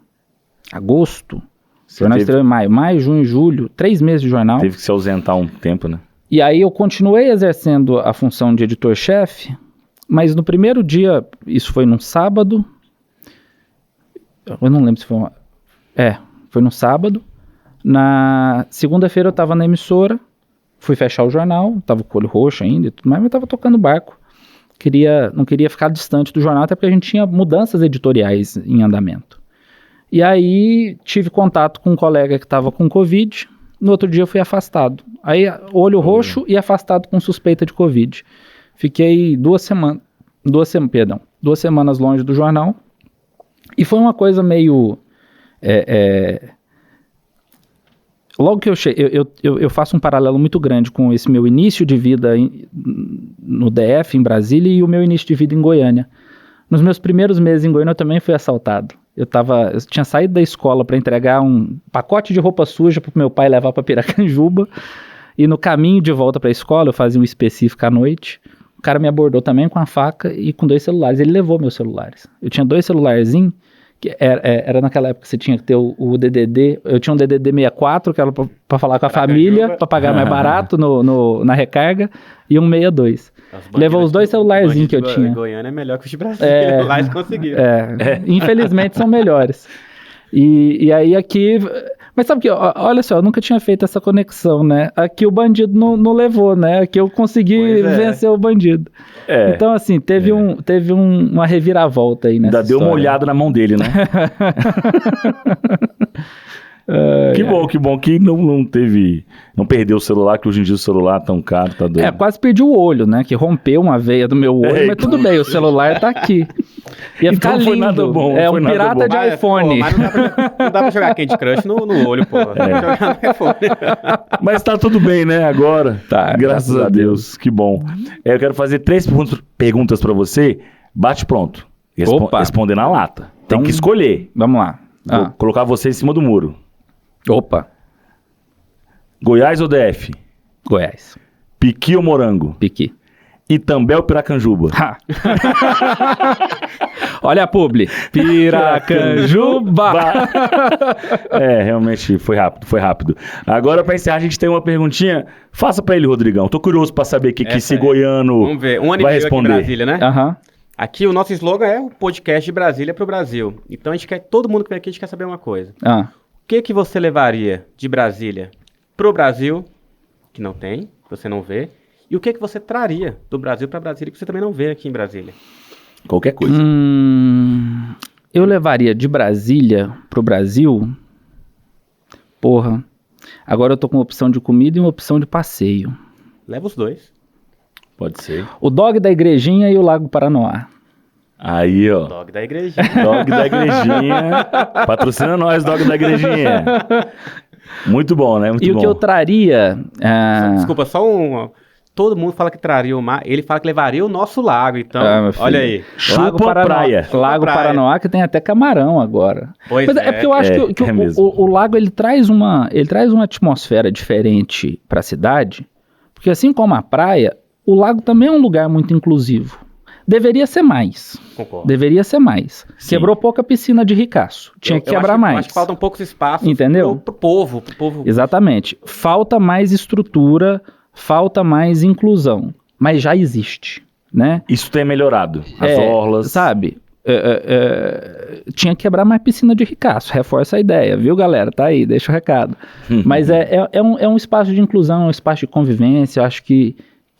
agosto, o jornal estreou em maio, junho, julho, 3 meses de jornal. Teve que se ausentar um tempo, né? E aí eu continuei exercendo a função de editor-chefe, mas no primeiro dia, isso foi num sábado, eu não lembro se foi foi no sábado, na segunda-feira eu estava na emissora, fui fechar o jornal, estava com o olho roxo ainda e tudo mais, mas estava tocando barco. Não queria ficar distante do jornal, até porque a gente tinha mudanças editoriais em andamento. E aí tive contato com um colega que estava com Covid, no outro dia eu fui afastado. Aí olho roxo e afastado com suspeita de Covid. Fiquei 2 semanas 2 semanas longe do jornal. E foi uma coisa meio... Logo que eu cheguei, eu faço um paralelo muito grande com esse meu início de vida no DF, em Brasília, e o meu início de vida em Goiânia. Nos meus primeiros meses em Goiânia eu também fui assaltado. Eu tinha saído da escola para entregar um pacote de roupa suja para o meu pai levar para Piracanjuba, e no caminho de volta para a escola, eu fazia um específico à noite, o cara me abordou também com a faca e com 2 celulares. Ele levou meus celulares. Eu tinha 2 celularzinhos, que era naquela época que você tinha que ter o DDD. Eu tinha um DDD 64, que era para falar com a família, para pagar mais barato na recarga, e um 62. Levou os 2 celularzinhos que eu tinha. Goiânia é melhor que os de Brasília, lá eles conseguiram. Infelizmente são melhores. E aí aqui... Mas sabe que, olha só, eu nunca tinha feito essa conexão, né? Aqui o bandido não levou, né? Aqui eu consegui vencer o bandido. Então, assim, teve uma reviravolta aí nessa Ainda deu uma olhada na mão dele, né? Que bom que não perdeu o celular, que hoje em dia o celular é tão caro, tá doido. Quase perdi o olho, né? Que rompeu uma veia do meu olho, mas tudo bem, o celular tá aqui. Ia ficar lindo. Foi nada bom. Um pirata de iPhone. Mas não dá pra jogar Candy Crush no olho, pô. Jogar no iPhone. Mas tá tudo bem, né? Agora. Tá, graças a Deus. Que bom. Eu quero fazer 3 perguntas pra você. Bate pronto. Responder na lata. Tem que escolher. Vamos lá. Vou colocar você em cima do muro. Opa. Goiás ou DF? Goiás. Piqui ou morango? Piqui. Itambé ou Piracanjuba? Olha a publi. Piracanjuba. Realmente foi rápido. Agora, pra encerrar, a gente tem uma perguntinha. Faça pra ele, Rodrigão. Tô curioso pra saber o que esse goiano Vamos ver. vai responder. Aqui em Brasília, né? Aqui o nosso slogan é o podcast de Brasília pro Brasil. Então a gente quer, todo mundo que vem aqui, a gente quer saber uma coisa. O que você levaria de Brasília pro Brasil, que não tem, que você não vê, e o que você traria do Brasil para Brasília, que você também não vê aqui em Brasília? Qualquer coisa. Eu levaria de Brasília pro Brasil... Porra. Agora eu tô com uma opção de comida e uma opção de passeio. Leva os 2. Pode ser. O Dog da Igrejinha e o Lago Paranoá. Aí, ó. Dog da Igrejinha. Dog da Igrejinha. Patrocina nós, Dog da Igrejinha. Muito bom, né? Muito bom. E o que eu traria... Desculpa, só um... Todo mundo fala que traria o mar, ele fala que levaria o nosso lago, então, olha aí. Lago Paranoá. Lago Paranoá, que tem até camarão agora. Pois mas é porque eu acho que o lago, ele traz uma atmosfera diferente para a cidade, porque assim como a praia, o lago também é um lugar muito inclusivo. Deveria ser mais. Concordo. Deveria ser mais. Sim. Quebrou pouca piscina de ricaço. Tinha que quebrar mais. Eu acho que faltam poucos espaços. Entendeu? Pro povo. Exatamente. Falta mais estrutura, falta mais inclusão. Mas já existe, né? Isso tem melhorado. As orlas. Sabe? Tinha que quebrar mais piscina de ricaço. Reforça a ideia, viu, galera? Tá aí, deixa o recado. Mas é um espaço de inclusão, um espaço de convivência. Eu acho que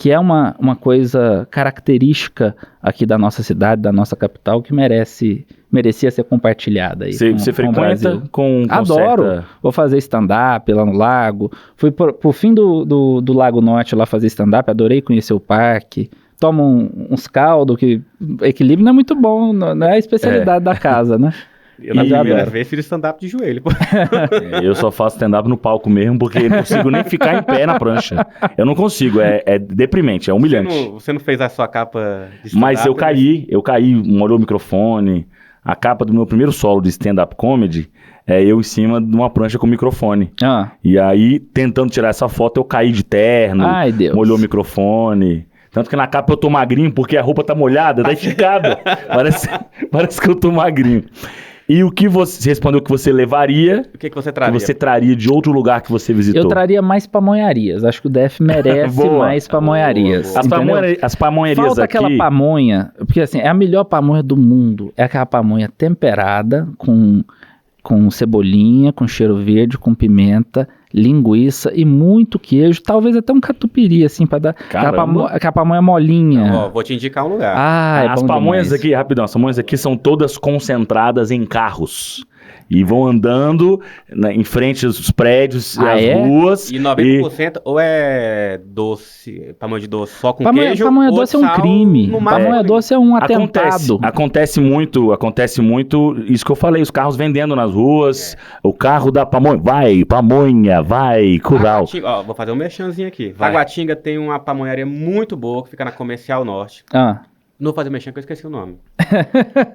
é uma coisa característica aqui da nossa cidade, da nossa capital, que merecia ser compartilhada aí. Você frequenta com Adoro. certa... Vou fazer stand-up lá no lago. Fui pro fim do Lago Norte lá fazer stand-up, adorei conhecer o parque. Tomo uns caldos, que equilíbrio não é muito bom, não é a especialidade da casa, né? Eu na primeira vez fiz stand-up de joelho. Eu só faço stand-up no palco mesmo, porque eu não consigo nem ficar em pé na prancha. Eu não consigo, é deprimente, é humilhante. Você não fez a sua capa de stand-up? Mas eu caí, molhou o microfone. A capa do meu primeiro solo de stand-up comedy é eu em cima de uma prancha com microfone. E aí, tentando tirar essa foto, eu caí de terno, molhou o microfone. Tanto que na capa eu tô magrinho, porque a roupa tá molhada, tá esticada. Parece que eu tô magrinho. E o que você respondeu que você levaria? O que você traria? Que você traria de outro lugar que você visitou? Eu traria mais pamonharias. Acho que o DF merece mais pamonharias. As pamonharias Falta aqui... aquela pamonha, porque assim, é a melhor pamonha do mundo. É aquela pamonha temperada com cebolinha, com cheiro verde, com pimenta, linguiça e muito queijo, talvez até um catupiry, assim, pra dar aquela pamonha molinha. Vou te indicar um lugar. As pamonhas aqui, rapidão, as pamonhas aqui são todas concentradas em carros. E vão andando em frente aos prédios, Ah, às é? ruas. E 90% ou é doce, pamonha de doce só com Pamonha, queijo, pamonha ou doce é um sal, crime. no máximo. Pamonha doce é um atentado. Acontece muito isso que eu falei, os carros vendendo nas ruas, o carro da pamonha, vai, curral. Taguatinga, ó, vou fazer um merchanzinho aqui. Vai. Taguatinga tem uma pamonharia muito boa que fica na Comercial Norte. Ah, Não vou fazer merchan que eu esqueci o nome.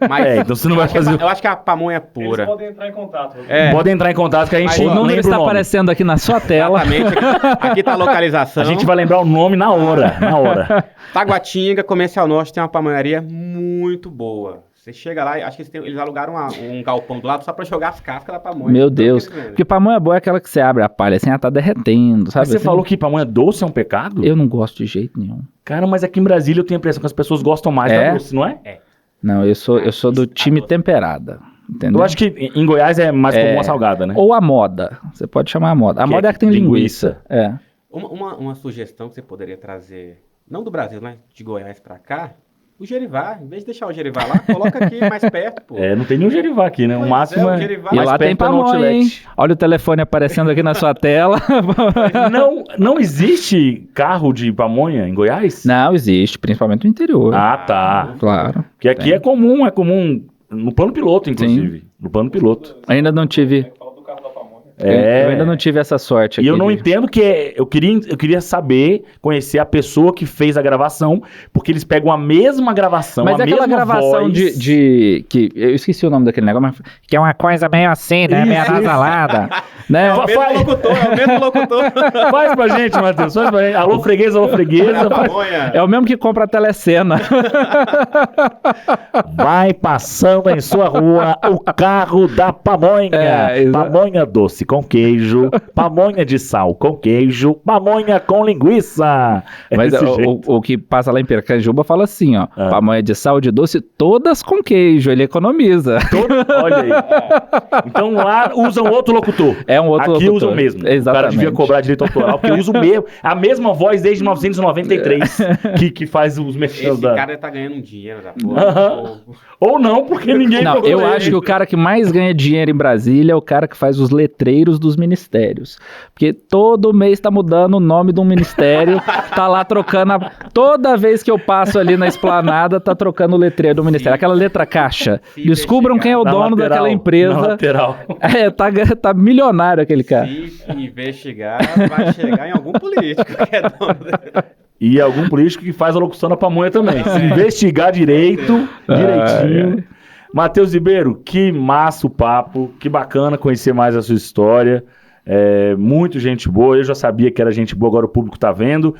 Mas Então você não vai eu acho que fazer... eu acho que é a pamonha Eles pura. podem entrar em contato. É. Pode entrar em contato que a gente Mas o número lembra está o nome. aparecendo aqui na sua tela. Exatamente. Aqui tá a localização. A gente vai lembrar o nome na hora. Taguatinga, Comercial Norte tem uma pamonharia muito boa. Você chega lá, acho que eles alugaram um galpão do lado só pra jogar as cascas da pamonha. Meu Tudo Deus. que eles vendem. Porque pamonha boa é aquela que você abre a palha assim, ela tá derretendo, sabe? Mas você assim? falou que pamonha doce é um pecado? Eu não gosto de jeito nenhum. Cara, mas aqui em Brasília eu tenho a impressão que as pessoas gostam mais É? da doce, não é? Não, eu sou do time temperada. Entendeu? Eu acho que em Goiás é mais comum a salgada, né? Ou a moda. Você pode chamar a moda. A moda é a que tem linguiça. É. Uma sugestão que você poderia trazer, não do Brasil, né? De Goiás pra cá, o Gerivá. Em vez de deixar o Gerivá lá, coloca aqui mais perto, pô. Não tem nenhum Gerivá aqui, né? O Pois máximo é, o é... Gerivá. E mais lá tem perto é no pamonha, hein? outlet. Olha o telefone aparecendo aqui na sua tela. Não existe carro de pamonha em Goiás? Não, existe, principalmente no interior. Ah, tá. Claro. Porque aqui é comum no plano piloto, inclusive. No plano piloto. Ainda não tive. Fala do carro da pamonha. Eu ainda não tive essa sorte aqui. E eu não entendo eu queria saber, conhecer a pessoa que fez a gravação, porque eles pegam a mesma gravação, Mas a é aquela mesma gravação voz. que eu esqueci o nome daquele negócio, mas que é uma coisa meio assim, né? Meio Isso. anasalada. Né? É o mesmo locutor. Faz pra gente, Matheus, faz pra gente. Alô, freguesa, A faz. pamonha. É o mesmo que compra a telecena. Vai passando em sua rua o carro da pamonha. Pamonha doce com queijo, pamonha de sal com queijo, pamonha com linguiça. Mas Desse jeito. o que passa lá em Piracanjuba fala assim, ó. Pamonha de sal, de doce, todas com queijo. Ele economiza. Olha aí. Então lá usam outro locutor. É um outro Aqui locutor. usa o mesmo. O Exatamente. cara devia cobrar direito autoral, porque usa o mesmo, a mesma voz desde 1993 que faz os merchandising Esse da... cara tá ganhando um dinheiro da porra. Ou não, porque ninguém Não, procura eu ele. acho que o cara que mais ganha dinheiro em Brasília é o cara que faz os letreiros dos ministérios. Porque todo mês tá mudando o nome de um ministério, tá lá trocando toda vez que eu passo ali na esplanada, tá trocando o letreiro do ministério. Aquela letra caixa. Descubram quem é o Na dono lateral, daquela na empresa. lateral. Tá milionário aquele cara. Se investigar, vai chegar em algum político que é dono dele. E algum político que faz a locução da pamonha também. Se investigar direitinho. Matheus Ribeiro, que massa o papo, que bacana conhecer mais a sua história. Muito gente boa, eu já sabia que era gente boa, agora o público tá vendo.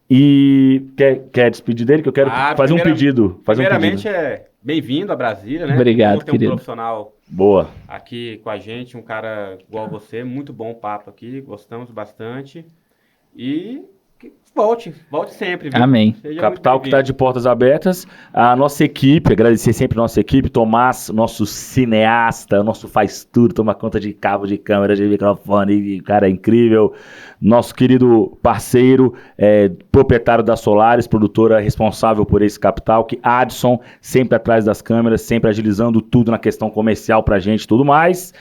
E quer despedir dele? Que eu quero fazer um pedido. Primeiramente, bem-vindo a Brasília, né? Obrigado, Tem querido. um profissional Boa. aqui com a gente, um cara igual você, muito bom o papo aqui, gostamos bastante. E volte sempre, viu? Amém. Seja Capital muito que está de portas abertas. A nossa equipe, agradecer sempre a nossa equipe. Tomás, nosso cineasta, nosso faz tudo, toma conta de cabo, de câmera, de microfone, cara incrível. Nosso querido parceiro, proprietário da Solaris, produtora responsável por esse Capital, que Adson, sempre atrás das câmeras, sempre agilizando tudo na questão comercial pra gente e tudo mais.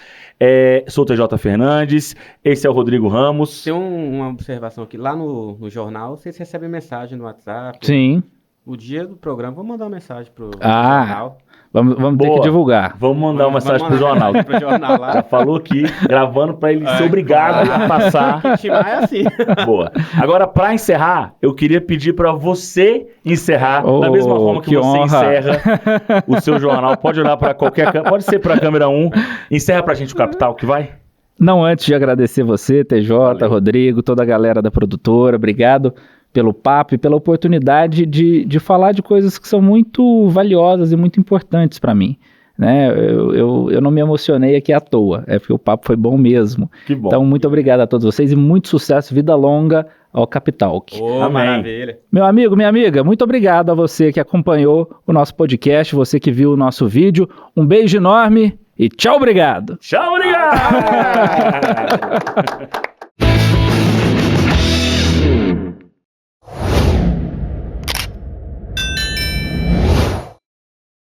Sou o TJ Fernandes, esse é o Rodrigo Ramos. Tem uma observação aqui. Lá no jornal, vocês recebem mensagem no WhatsApp. Sim. O dia do programa, vou mandar uma mensagem pro Ah. jornal. Vamos ter Boa. que divulgar. Vamos mandar uma mensagem pro Vamos mandar jornal. mensagem pro jornal lá. Já falou aqui, gravando pra ele ser obrigado a passar. Timar é assim. Boa. Agora, pra encerrar, eu queria pedir pra você encerrar da mesma forma que que você honra. encerra o seu jornal. Pode olhar pra qualquer câmera, pode ser pra câmera 1. Encerra pra gente o Capital, que vai. Não antes de agradecer você, TJ, Valeu. Rodrigo, toda a galera da produtora, obrigado pelo papo e pela oportunidade de falar de coisas que são muito valiosas e muito importantes para mim. Né? Eu não me emocionei aqui à toa, porque o papo foi bom mesmo. Que bom. Então, muito obrigado a todos vocês e muito sucesso, vida longa ao Capital. Ô, Amém. maravilha. Meu amigo, minha amiga, muito obrigado a você que acompanhou o nosso podcast, você que viu o nosso vídeo. Um beijo enorme e tchau, obrigado! Tchau, obrigado!